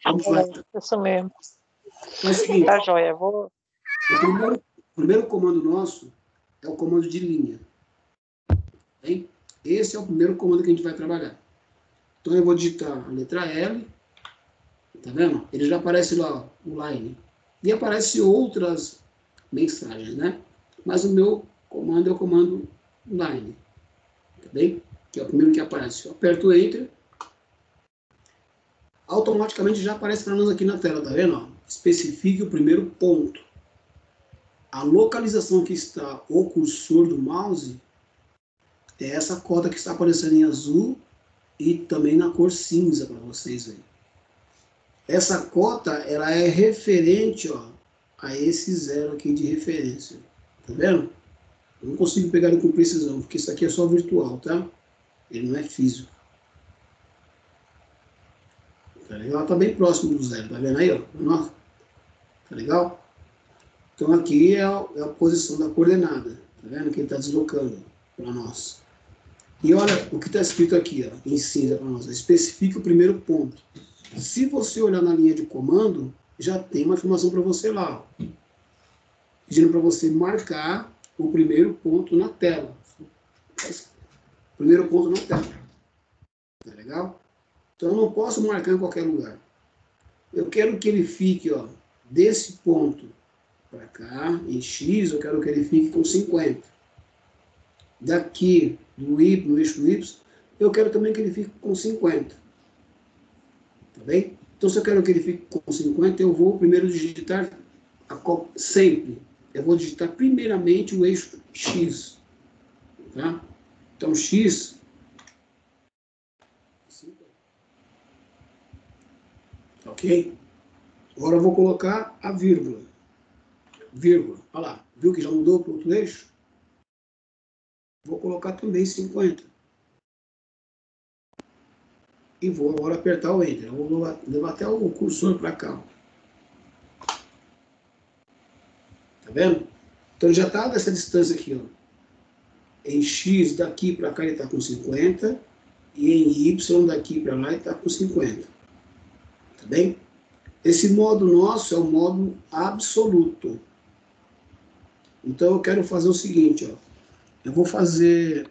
S1: Vamos lá.
S2: Isso mesmo.
S1: Então, é o seguinte,
S2: Tá joia, vou...
S1: o primeiro comando nosso é o comando de linha. Bem? Esse é o primeiro comando que a gente vai trabalhar. Então, eu vou digitar a letra L. Tá vendo? Ele já aparece lá, o line. E aparece outras mensagens, né? Mas o meu comando é o comando line. Tá bem? Que é o primeiro que aparece. Eu aperto o Enter. Automaticamente já aparece para nós aqui na tela, tá vendo? Especifique o primeiro ponto. A localização que está o cursor do mouse é essa cota que está aparecendo em azul e também na cor cinza para vocês verem. essa cota, ela é referente, ó, a esse zero aqui de referência. Tá vendo? Eu não consigo pegar ele com precisão, porque isso aqui é só virtual, tá? Ele não é físico. Tá legal? Tá bem próximo do zero, tá vendo aí, ó? Nossa. Tá legal? Então aqui é a posição da coordenada. Tá vendo? Que ele está deslocando para nós. E olha o que está escrito aqui, ó, em cinza para nós. Especifique o primeiro ponto. Se você olhar na linha de comando, já tem uma informação para você lá, ó, pedindo para você marcar o primeiro ponto na tela. Primeiro ponto na tela. Tá legal? Então eu não posso marcar em qualquer lugar. Eu quero que ele fique, ó, desse ponto para cá, em X, eu quero que ele fique com 50. Daqui, no eixo Y, eu quero também que ele fique com 50. Tá bem? Então, se eu quero que ele fique com 50, eu vou primeiro digitar, sempre, eu vou digitar primeiramente o eixo X. Tá? Então, X... Ok? Agora eu vou colocar a vírgula. Vírgula. Olha lá. Viu que já mudou para o outro eixo? Vou colocar também 50. E vou agora apertar o Enter. Eu vou levar até o cursor para cá. Tá vendo? Então já está dessa distância aqui, ó. Em X daqui para cá ele está com 50. E em Y daqui para lá ele está com 50. Tá bem? Esse modo nosso é o modo absoluto. Então eu quero fazer o seguinte, ó. Eu vou fazer...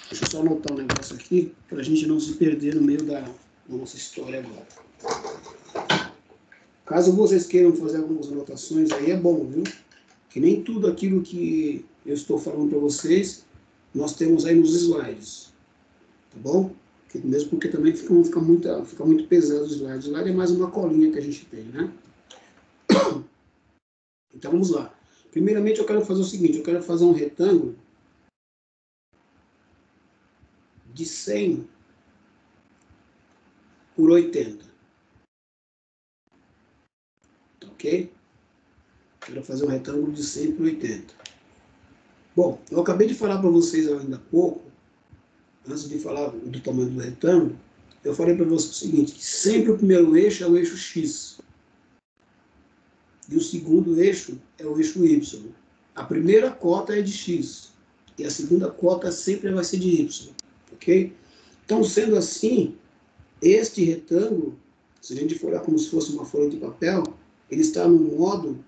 S1: Deixa eu só anotar um negócio aqui, para a gente não se perder no meio da nossa história agora. Caso vocês queiram fazer algumas anotações aí, é bom, viu? Que nem tudo aquilo que eu estou falando para vocês, nós temos aí nos slides. Tá bom? Mesmo porque também fica muito pesado os slides. O slide é mais uma colinha que a gente tem, né? Então vamos lá. Primeiramente eu quero fazer o seguinte, eu quero fazer um retângulo de 100 por 80. Ok? Quero fazer um retângulo de 100 por 80. Bom, eu acabei de falar para vocês ainda há pouco, antes de falar do tamanho do retângulo, eu falei para vocês o seguinte, que sempre o primeiro eixo é o eixo X. E o segundo eixo é o eixo Y. A primeira cota é de X. E a segunda cota sempre vai ser de Y. Ok? Então, sendo assim, este retângulo, se a gente for olhar como se fosse uma folha de papel, ele está no modo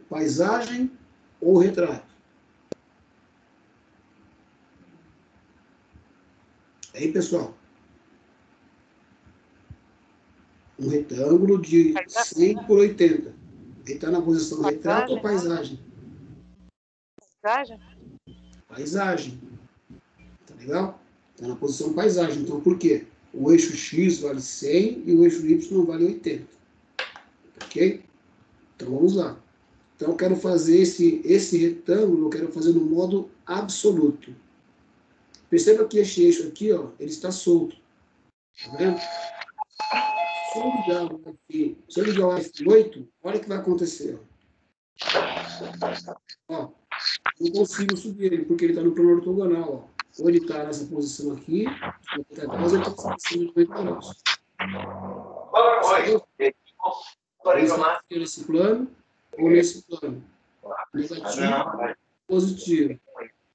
S1: paisagem ou retrato. Aí, pessoal, um retângulo de 100 por 80. Ele está na posição retrato ou paisagem?
S2: Paisagem?
S1: Paisagem. Tá legal? Está na posição paisagem. Então, por quê? O eixo X vale 100 e o eixo Y vale 80. Ok? Então, vamos lá. Então, eu quero fazer esse retângulo, eu quero fazer no modo absoluto. Perceba que este eixo aqui, ó, ele está solto. Tá vendo? Se eu ligar o F8, olha o que vai acontecer. Ó, não consigo subir ele, porque ele está no plano ortogonal. Ó. Ou ele está nessa posição aqui, ou ele está nessa posição de 90 graus. Nesse plano ou nesse plano. Negativo, positivo.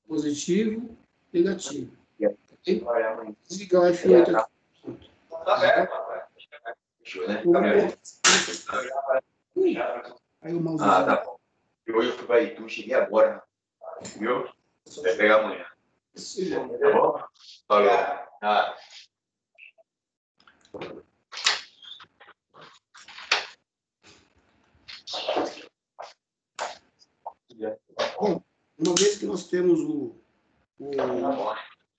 S1: Positivo, negativo. Okay? Desligar o F8 aqui. Aí o mouse.
S4: Tá bom. E hoje eu fui para Itu, cheguei agora. Viu? Vai pegar amanhã. Tá bom? Valeu.
S1: Bom, uma vez que nós temos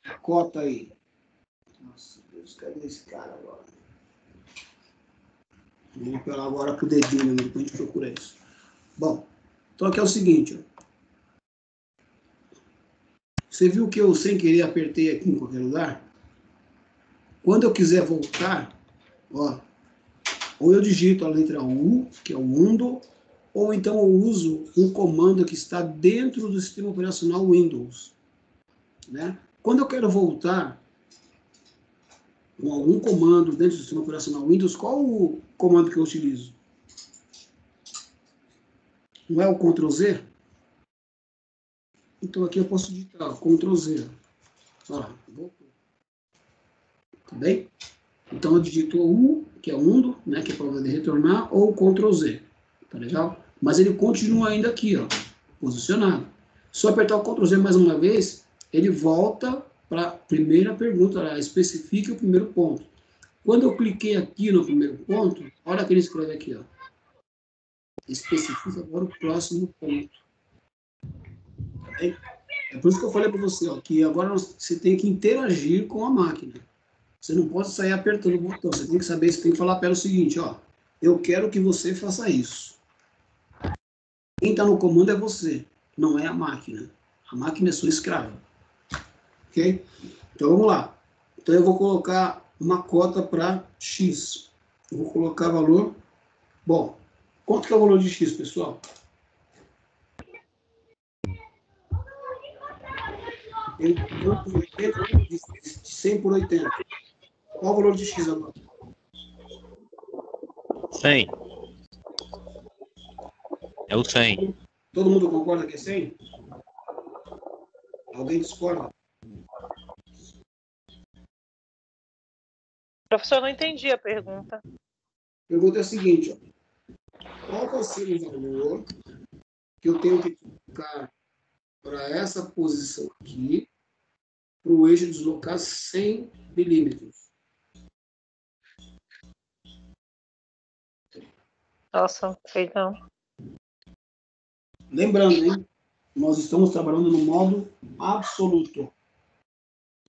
S1: a cota aí. Nossa, Deus, cadê esse cara agora? Vamos apelar agora para o dedinho, depois a gente procura isso. Bom, então aqui é o seguinte. Ó. Você viu que eu, sem querer, apertei aqui em qualquer lugar? Quando eu quiser voltar, ó, Ou eu digito a letra U, que é o undo, ou então eu uso um comando que está dentro do sistema operacional Windows. Né? Quando eu quero voltar com algum comando dentro do sistema operacional Windows, qual o comando que eu utilizo? Não é o Ctrl Z? Então aqui eu posso digitar Ctrl Z. Olha lá, voltou. Tá bem? Então eu digito U, que é undo, né, que é para poder retornar, ou Ctrl Z. Tá legal? Mas ele continua ainda aqui, ó, posicionado. Se eu apertar o Ctrl Z mais uma vez, ele volta para a primeira pergunta, especifique o primeiro ponto. Quando eu cliquei aqui no primeiro ponto, olha o que ele escreve aqui, ó. Especifica agora o próximo ponto. Tá bem? É por isso que eu falei para você, ó, que agora você tem que interagir com a máquina. Você não pode sair apertando o botão. Você tem que saber, você tem que falar para ela o seguinte, ó. Eu quero que você faça isso. Quem está no comando é você, não é a máquina. A máquina é sua escrava. Ok? Então vamos lá. Então eu vou colocar uma cota para X. Eu vou colocar valor. Bom, quanto que é o valor de X, pessoal? Tem 80, de 100 por 80. Qual o valor de X agora?
S5: 100. É o 100.
S1: Todo mundo concorda que é 100? Alguém discorda?
S2: Professor, eu não entendi a pergunta.
S1: A pergunta é a seguinte, ó. Qual vai ser o valor que eu tenho que colocar para essa posição aqui, para o eixo deslocar 100 milímetros?
S2: Nossa, não sei não.
S1: Lembrando, hein? Nós estamos trabalhando no modo absoluto.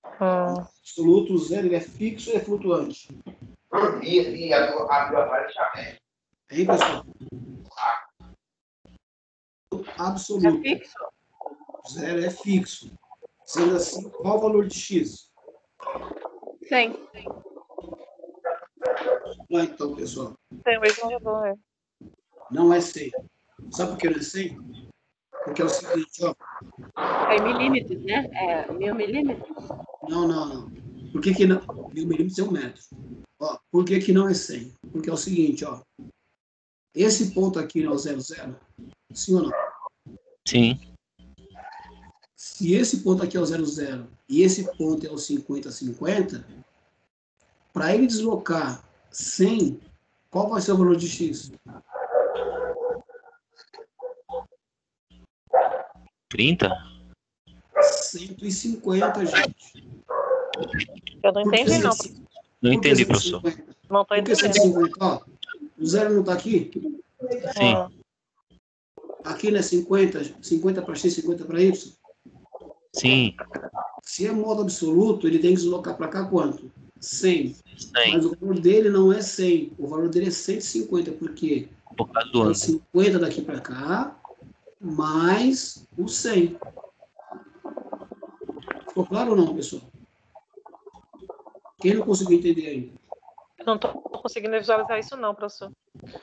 S1: Absoluto, zero, ele é fixo ou é flutuante? Hein, pessoal? Absoluto.
S2: É fixo?
S1: Zero é fixo. Sendo assim, qual o valor de X?
S2: 100.
S1: Lá então, pessoal.
S2: Tem o mesmo valor,
S1: Não é 100. Sabe por que não é 100? Porque é o seguinte, ó.
S3: É em milímetros, né? É 1000 milímetros.
S1: Não. Por que não? 1000 milímetros é 1 metro. Ó, por que não é 100? Porque é o seguinte, ó. Esse ponto aqui é o 00? Sim ou não?
S5: Sim.
S1: Se esse ponto aqui é o 00 e esse ponto é o 50-50, para ele deslocar 100, qual vai ser o valor de X?
S5: 30?
S1: 150, gente.
S2: Eu não entendi, não.
S5: Não entendi, professor.
S2: Não estou
S1: Por que
S2: entendendo.
S1: 150? Ó, o zero não está aqui?
S5: Sim.
S1: Aqui não é 50 para X, 50 para Y?
S5: Sim.
S1: Se é modo absoluto, ele tem que deslocar para cá quanto? 100.
S5: 100.
S1: Mas o valor dele não é 100. O valor dele é 150. Por quê?
S5: Por causa do
S1: É
S5: ano.
S1: 50 daqui para cá, mais o 100. Ficou claro ou não, pessoal? Quem não conseguiu entender ainda?
S2: Eu não estou conseguindo visualizar isso não, professor.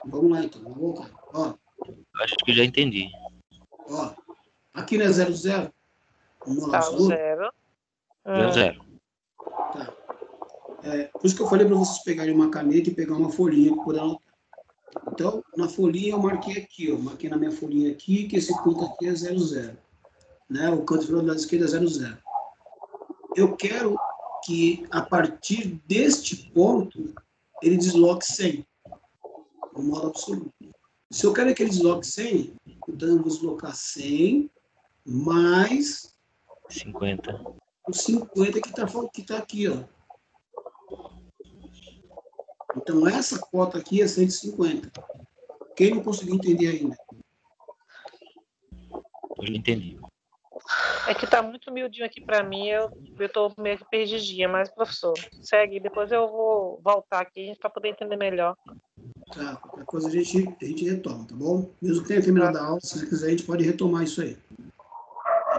S1: Vamos lá, então. Vamos voltar. Ó,
S5: Acho que já entendi.
S1: ó. Aqui não é 00? No modo
S2: Tá, o
S1: absoluto?
S2: 0.
S5: 0.
S1: Tá. Por isso que eu falei para vocês pegarem uma caneta e pegar uma folhinha por anotar. Então, na folhinha eu marquei aqui, ó. Marquei na minha folhinha aqui que esse ponto aqui é 00. Né? O canto inferior do lado esquerdo é 00. Eu quero que, a partir deste ponto, ele desloque 100. No modo absoluto. Se eu quero que ele desloque 100, então eu vou deslocar 100 mais
S5: 50.
S1: o 50 que tá aqui, ó. Então, essa cota aqui é 150. Quem não conseguiu entender ainda?
S5: Eu já entendi.
S2: É que tá muito miudinho aqui para mim, eu tô meio que perdidinha, mas, professor, segue, depois eu vou voltar aqui para poder entender melhor.
S1: Tá, qualquer coisa a gente retoma, tá bom? Mesmo que tenha terminado a aula, se você quiser, a gente pode retomar isso aí.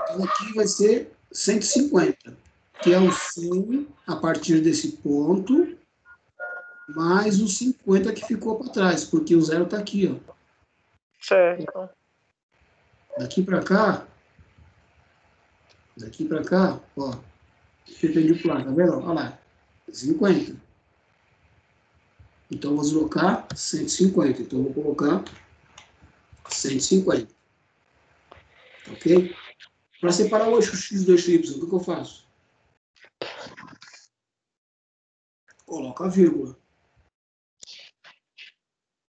S1: Então, aqui vai ser 150, que é o 100 a partir desse ponto, mais os 50 que ficou para trás, porque o 0 está aqui, ó.
S2: Certo.
S1: Daqui para cá, ó, perpendicular, tá vendo? Olha lá, 50. Então, eu vou deslocar 150. Então, eu vou colocar 150. Ok? Para separar o eixo X do eixo Y, o que eu faço? Coloco a vírgula.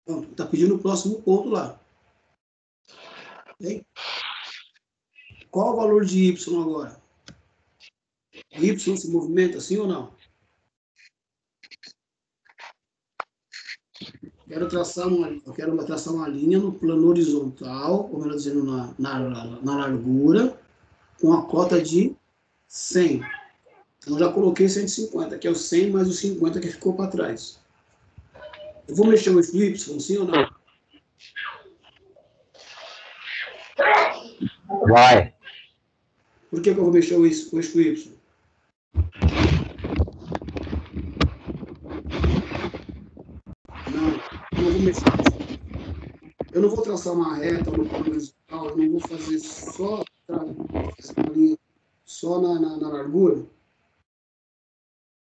S1: Pronto, está pedindo o próximo ponto lá. Okay? Qual o valor de Y agora? O Y se movimenta assim ou não? Eu quero traçar uma linha no plano horizontal, ou melhor dizendo, na largura, com a cota de 100. Então, já coloquei 150, que é o 100 mais o 50 que ficou para trás. Eu vou mexer o eixo Y, sim ou não?
S6: Vai.
S1: Por que eu vou mexer o eixo Y? Não vou mexer. Eu não vou traçar uma reta no plano horizontal, eu não vou fazer só uma linha só na largura.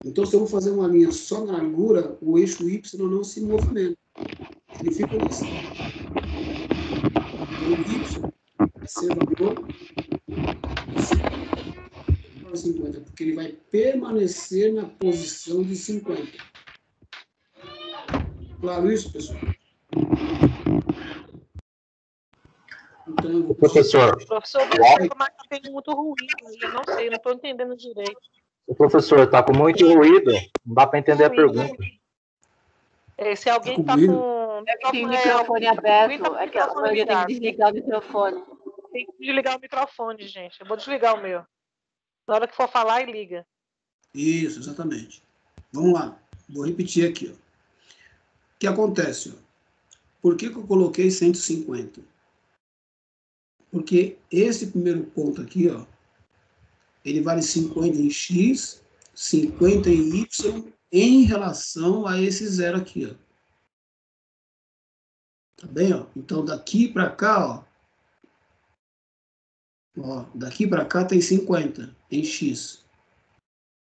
S1: Então, se eu vou fazer uma linha só na largura, o eixo Y não se movimenta. Ele fica nesse. O Y vai ser valor 50, porque ele vai permanecer na posição de 50. Claro isso, pessoal? Então, eu vou...
S6: Professor,
S2: desculpa, mas tá tendo muito ruído. Eu não sei, não estou entendendo direito.
S6: o professor está com muito ruído, não dá para entender a pergunta.
S2: Se alguém está com...
S3: Tem o microfone aberto, é que a maioria tem que desligar o microfone.
S2: Tem que desligar o microfone, gente. Eu vou desligar o meu. Na hora que for falar, liga.
S1: Isso, exatamente. Vamos lá. Vou repetir aqui. Ó. O que acontece? Ó? Por que eu coloquei 150? Porque esse primeiro ponto aqui, ó, ele vale 50 em X, 50 em Y, em relação a esse zero aqui, ó. Tá bem, ó? Então, daqui para cá, ó, daqui para cá tem 50 em X.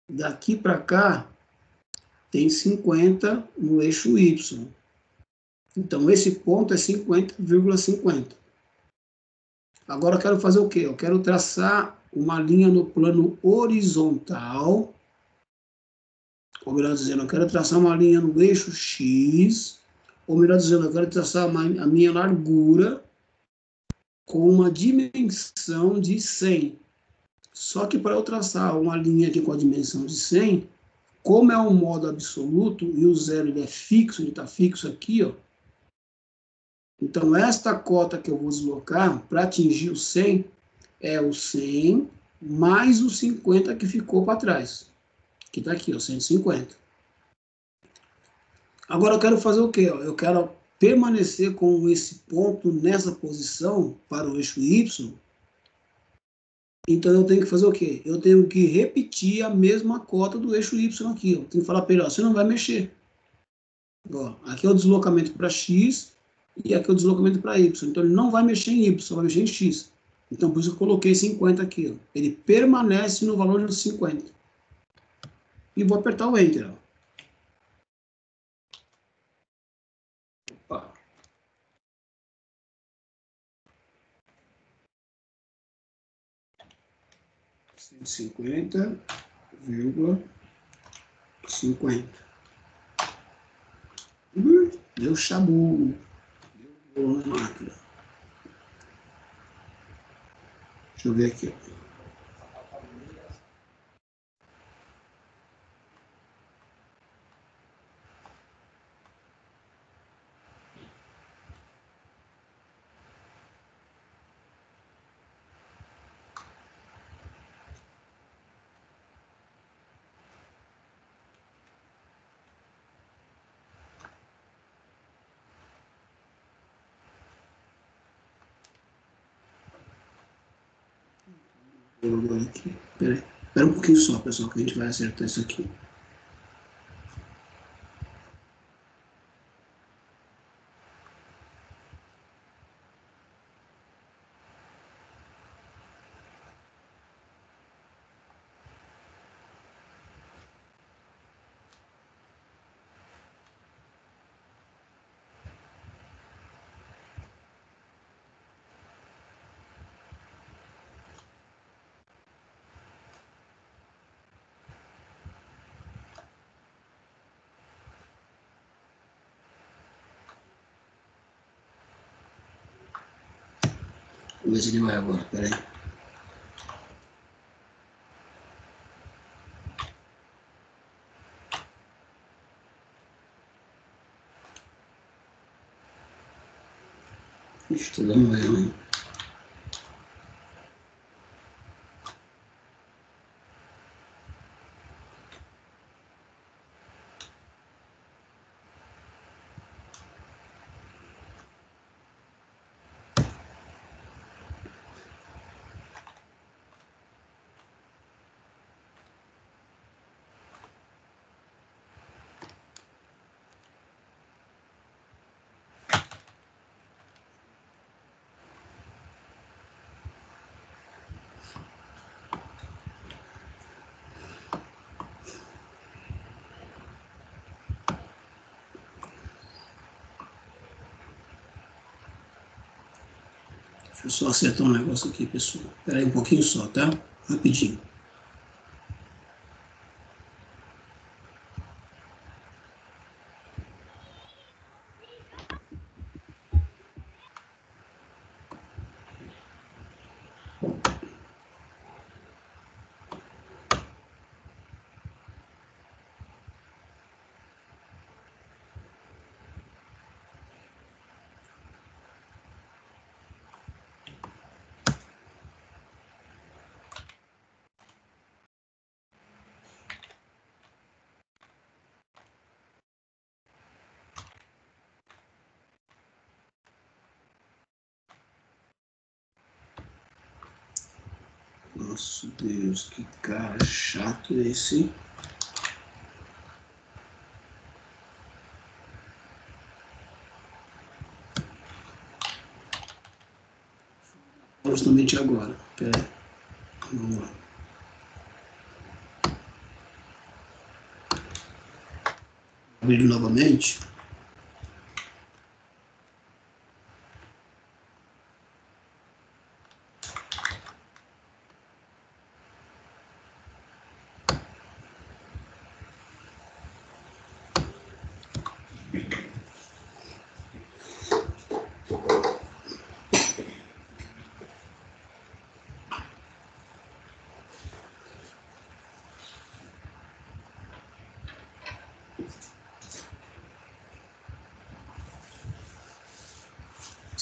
S1: Daqui para cá tem 50 no eixo Y. Então, esse ponto é 50,50. Agora, eu quero fazer o quê? Eu quero traçar uma linha no plano horizontal. Ou melhor dizendo, eu quero traçar uma linha no eixo X. Ou melhor dizendo, eu quero traçar a minha largura com uma dimensão de 100. Só que para eu traçar uma linha aqui com a dimensão de 100, como é um modo absoluto e o zero ele é fixo, ele está fixo aqui, ó. Então, esta cota que eu vou deslocar para atingir o 100 é o 100 mais o 50 que ficou para trás. Que está aqui, ó, 150. Agora, eu quero fazer o quê? Eu quero permanecer com esse ponto nessa posição para o eixo Y. Então, eu tenho que fazer o quê? Eu tenho que repetir a mesma cota do eixo Y aqui. Eu tenho que falar para ele, ó, você não vai mexer. Ó, aqui é o deslocamento para X e aqui é o deslocamento para Y. Então, ele não vai mexer em Y, só vai mexer em X. Então, por isso que eu coloquei 50 aqui. Ó. Ele permanece no valor de 50. E vou apertar o Enter. Ó. Opa. $150,50. Deu chabu. Deu na máquina. Deixa eu ver aqui. Espera um pouquinho só, pessoal, que a gente vai acertar isso aqui. Vamos ver se ele vai agora, peraí. Ixi, tô dando erro, hein? Deixa eu só acertar um negócio aqui, pessoal. Espera aí um pouquinho só, tá? Rapidinho. Nossa Deus, que cara chato esse. Justamente agora. Pera aí. Vamos lá. Abrir novamente.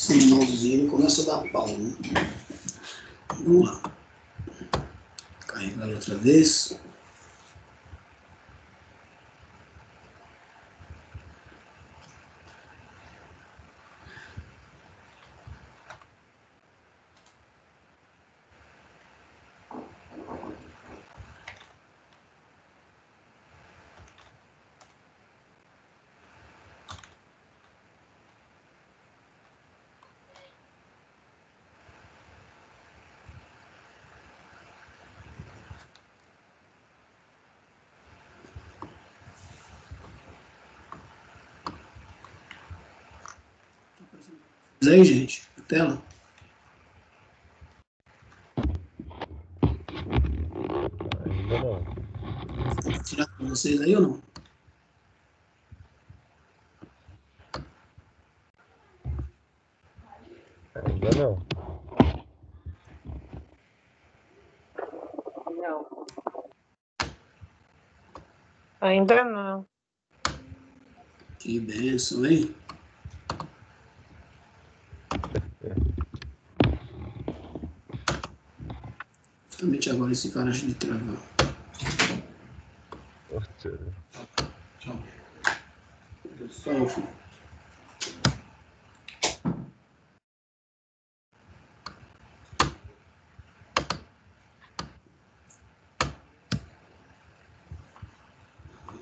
S1: Esse mouse começa a dar pau, né? Vamos lá. Carregar outra vez. Mas aí, gente, a tela.
S6: Ainda não.
S1: Vou tirar para vocês aí ou não?
S6: Ainda não.
S3: Não.
S2: Ainda não.
S1: Que bênção, hein? Justamente agora esse cara acha de travar.
S6: Nossa.
S1: Tchau. Só, filho.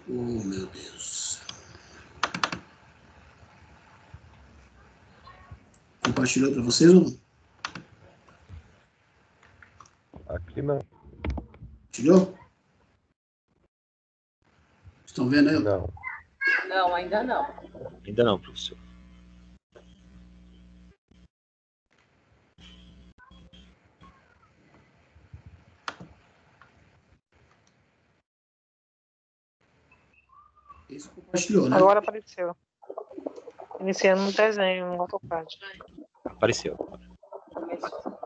S1: Oh, meu Deus. Compartilhou para vocês ou não?
S6: Aqui não.
S1: Compartilhou? Estão vendo aí?
S6: Não.
S3: Não, ainda não.
S5: Ainda não, professor.
S1: Esse compartilhou, né?
S2: Agora apareceu. Iniciando um desenho no AutoCAD.
S5: Apareceu.
S3: Começou.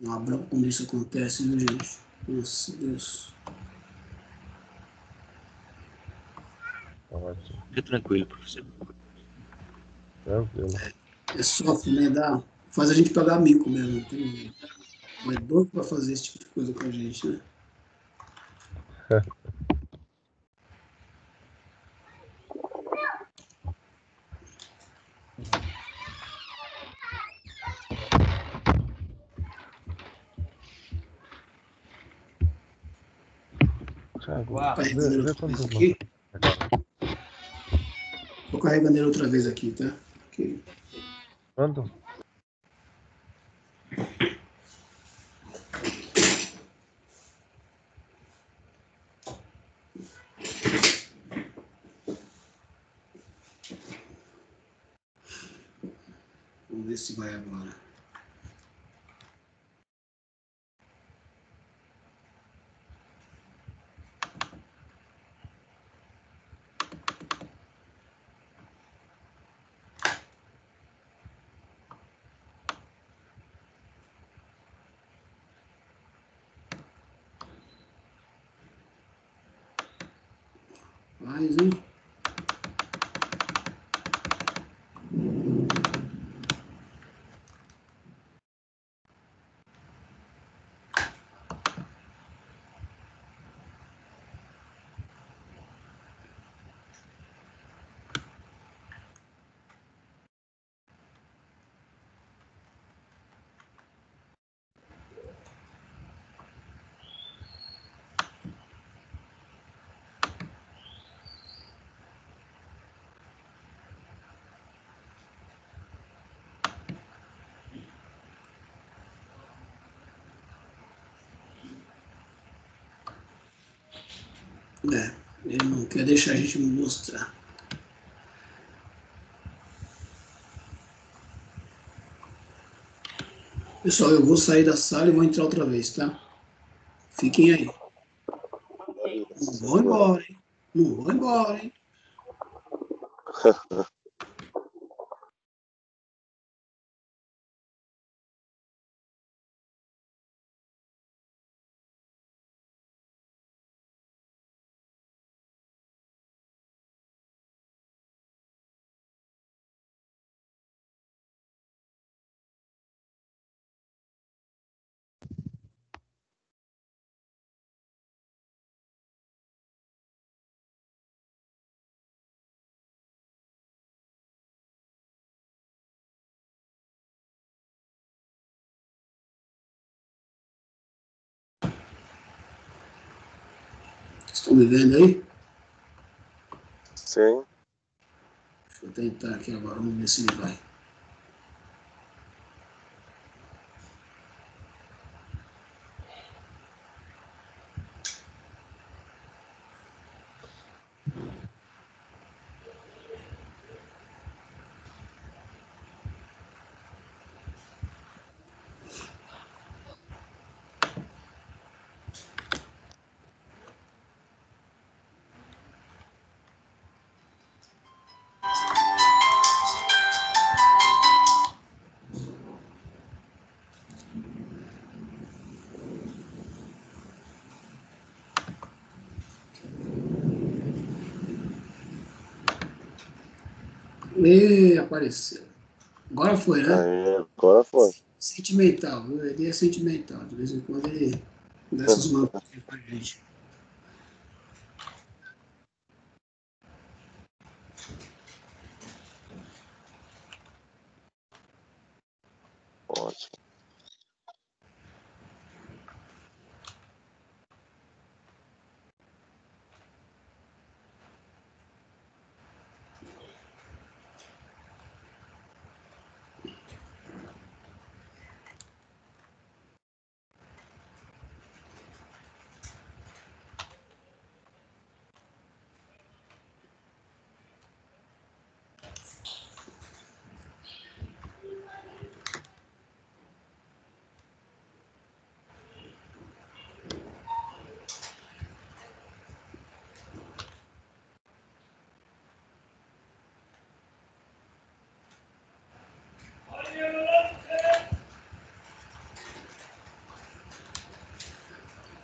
S1: Uma branca quando isso acontece, viu, gente? Nossa, Deus.
S7: Ótimo.
S5: Fique tranquilo, professor.
S7: Tranquilo.
S1: É sofre, né? Faz a gente pagar mico mesmo. É doido para fazer esse tipo de coisa com a gente, né?
S7: Thiago,
S1: Carregando ele
S7: vê
S1: outra vez
S7: quanto
S1: aqui. Tô carregando ele outra vez aqui, tá? Ok.
S7: Quanto?
S1: Vamos ver se vai agora. Mais, hein? Ele não quer deixar a gente mostrar. Pessoal, eu vou sair da sala e vou entrar outra vez, tá? Fiquem aí. Não vou embora, hein? Não vou embora, hein? Estão me vendo aí?
S8: Sim.
S1: Deixa eu tentar aqui agora, vamos ver se ele vai. E apareceu. Agora foi, né?
S8: Aí, agora foi.
S1: Sentimental, viu? Ele é sentimental. De vez em quando ele dá essas manobras pra gente.
S8: Ótimo.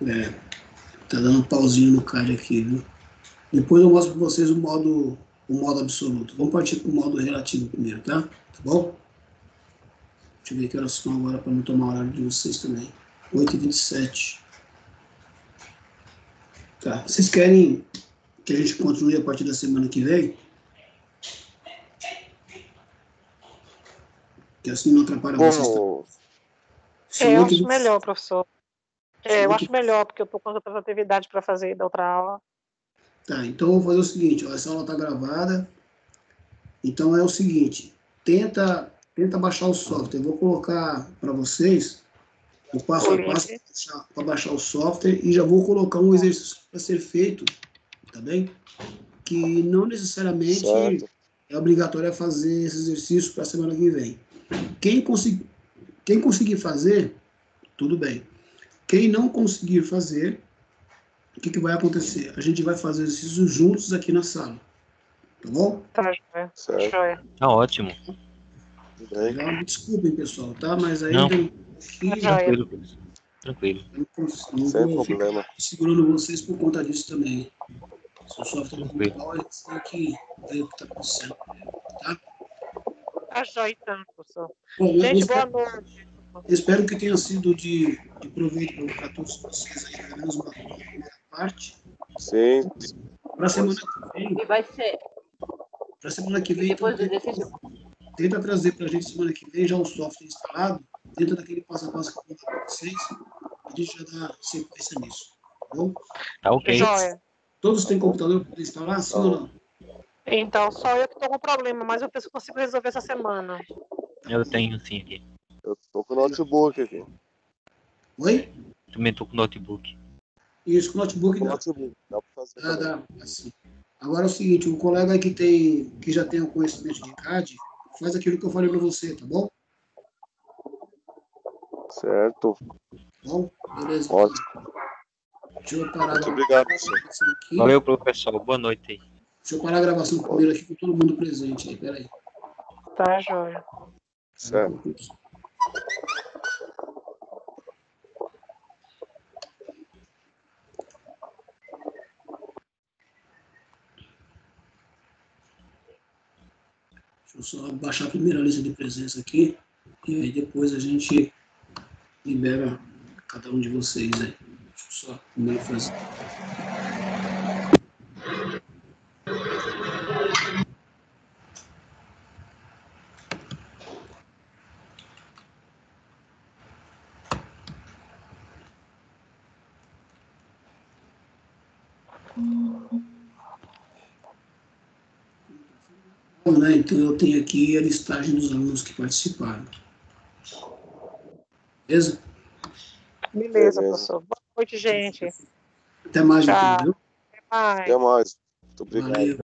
S1: Tá dando um pauzinho no card aqui, viu? Depois eu mostro para vocês o modo absoluto. Vamos partir para o modo relativo primeiro, tá? Tá bom? Deixa eu ver que horas são agora para não tomar o horário de vocês também. 8h27. Tá. Vocês querem que a gente continue a partir da semana que vem? Que assim não atrapalha vocês.
S2: Eu acho melhor, professor. Eu acho melhor, porque eu estou com outra atividade para fazer da outra aula.
S1: Tá, então eu vou fazer o seguinte, ó, essa aula está gravada. Então é o seguinte, tenta baixar o software. Eu vou colocar para vocês o passo a passo para baixar o software e já vou colocar um exercício para ser feito, tá bem? Que não necessariamente é obrigatório fazer esse exercício para a semana que vem. Quem conseguir fazer, tudo bem. Quem não conseguir fazer, o que vai acontecer? A gente vai fazer exercícios juntos aqui na sala. Tá bom?
S2: Tá, joia.
S5: Tá ótimo.
S1: Legal? Me desculpem, pessoal, tá? Mas aí
S5: Não.
S2: Tranquilo,
S5: professor. Tranquilo.
S1: Não vou ficar segurando vocês por conta disso também. Se o software é muito mal, eles têm que ver o que está acontecendo. Tá?
S2: Tá joia, então, professor.
S1: Bom,
S2: gente, boa noite.
S1: Espero que tenha sido de proveito para todos vocês aí, pelo menos uma primeira parte.
S8: Sim.
S1: Para a semana que vem.
S3: E vai ser.
S1: Para a semana que vem,
S3: depois
S1: então,
S3: do exercício.
S1: tenta trazer para a gente semana que vem já o software instalado, dentro daquele passo a passo que eu vou dar para vocês. A gente já dá sequência nisso. Tá bom?
S5: Tá ok.
S2: Joia.
S1: Todos têm computador para instalar, sim ou não?
S2: Então, só eu que estou com problema, mas eu penso que consigo resolver essa semana.
S5: Eu tenho sim aqui.
S8: Eu tô com o notebook aqui.
S1: Oi?
S5: Também tô com notebook.
S1: Isso, com o notebook dá.
S8: Dá pra fazer.
S1: Dá, assim. Agora é o seguinte, o colega que já tem o conhecimento de CAD, faz aquilo que eu falei para você, tá bom?
S8: Certo.
S1: Bom, beleza.
S8: Ótimo.
S1: Deixa eu parar
S8: Muito obrigado,
S1: aqui.
S5: Valeu, professor. Boa noite aí.
S1: Deixa eu parar a gravação primeiro aqui com todo mundo presente aí, peraí.
S2: Tá, joia.
S8: Certo.
S1: Deixa eu só baixar a primeira lista de presença aqui e aí depois a gente libera cada um de vocês aí. Deixa eu só primeiro fazer. Né? Então eu tenho aqui a listagem dos alunos que participaram. Beleza?
S2: Beleza, professor. Boa noite, gente.
S1: Até mais,
S2: Tchau.
S1: então, viu?
S2: Até mais.
S8: Até mais. Muito obrigado.
S1: Valeu.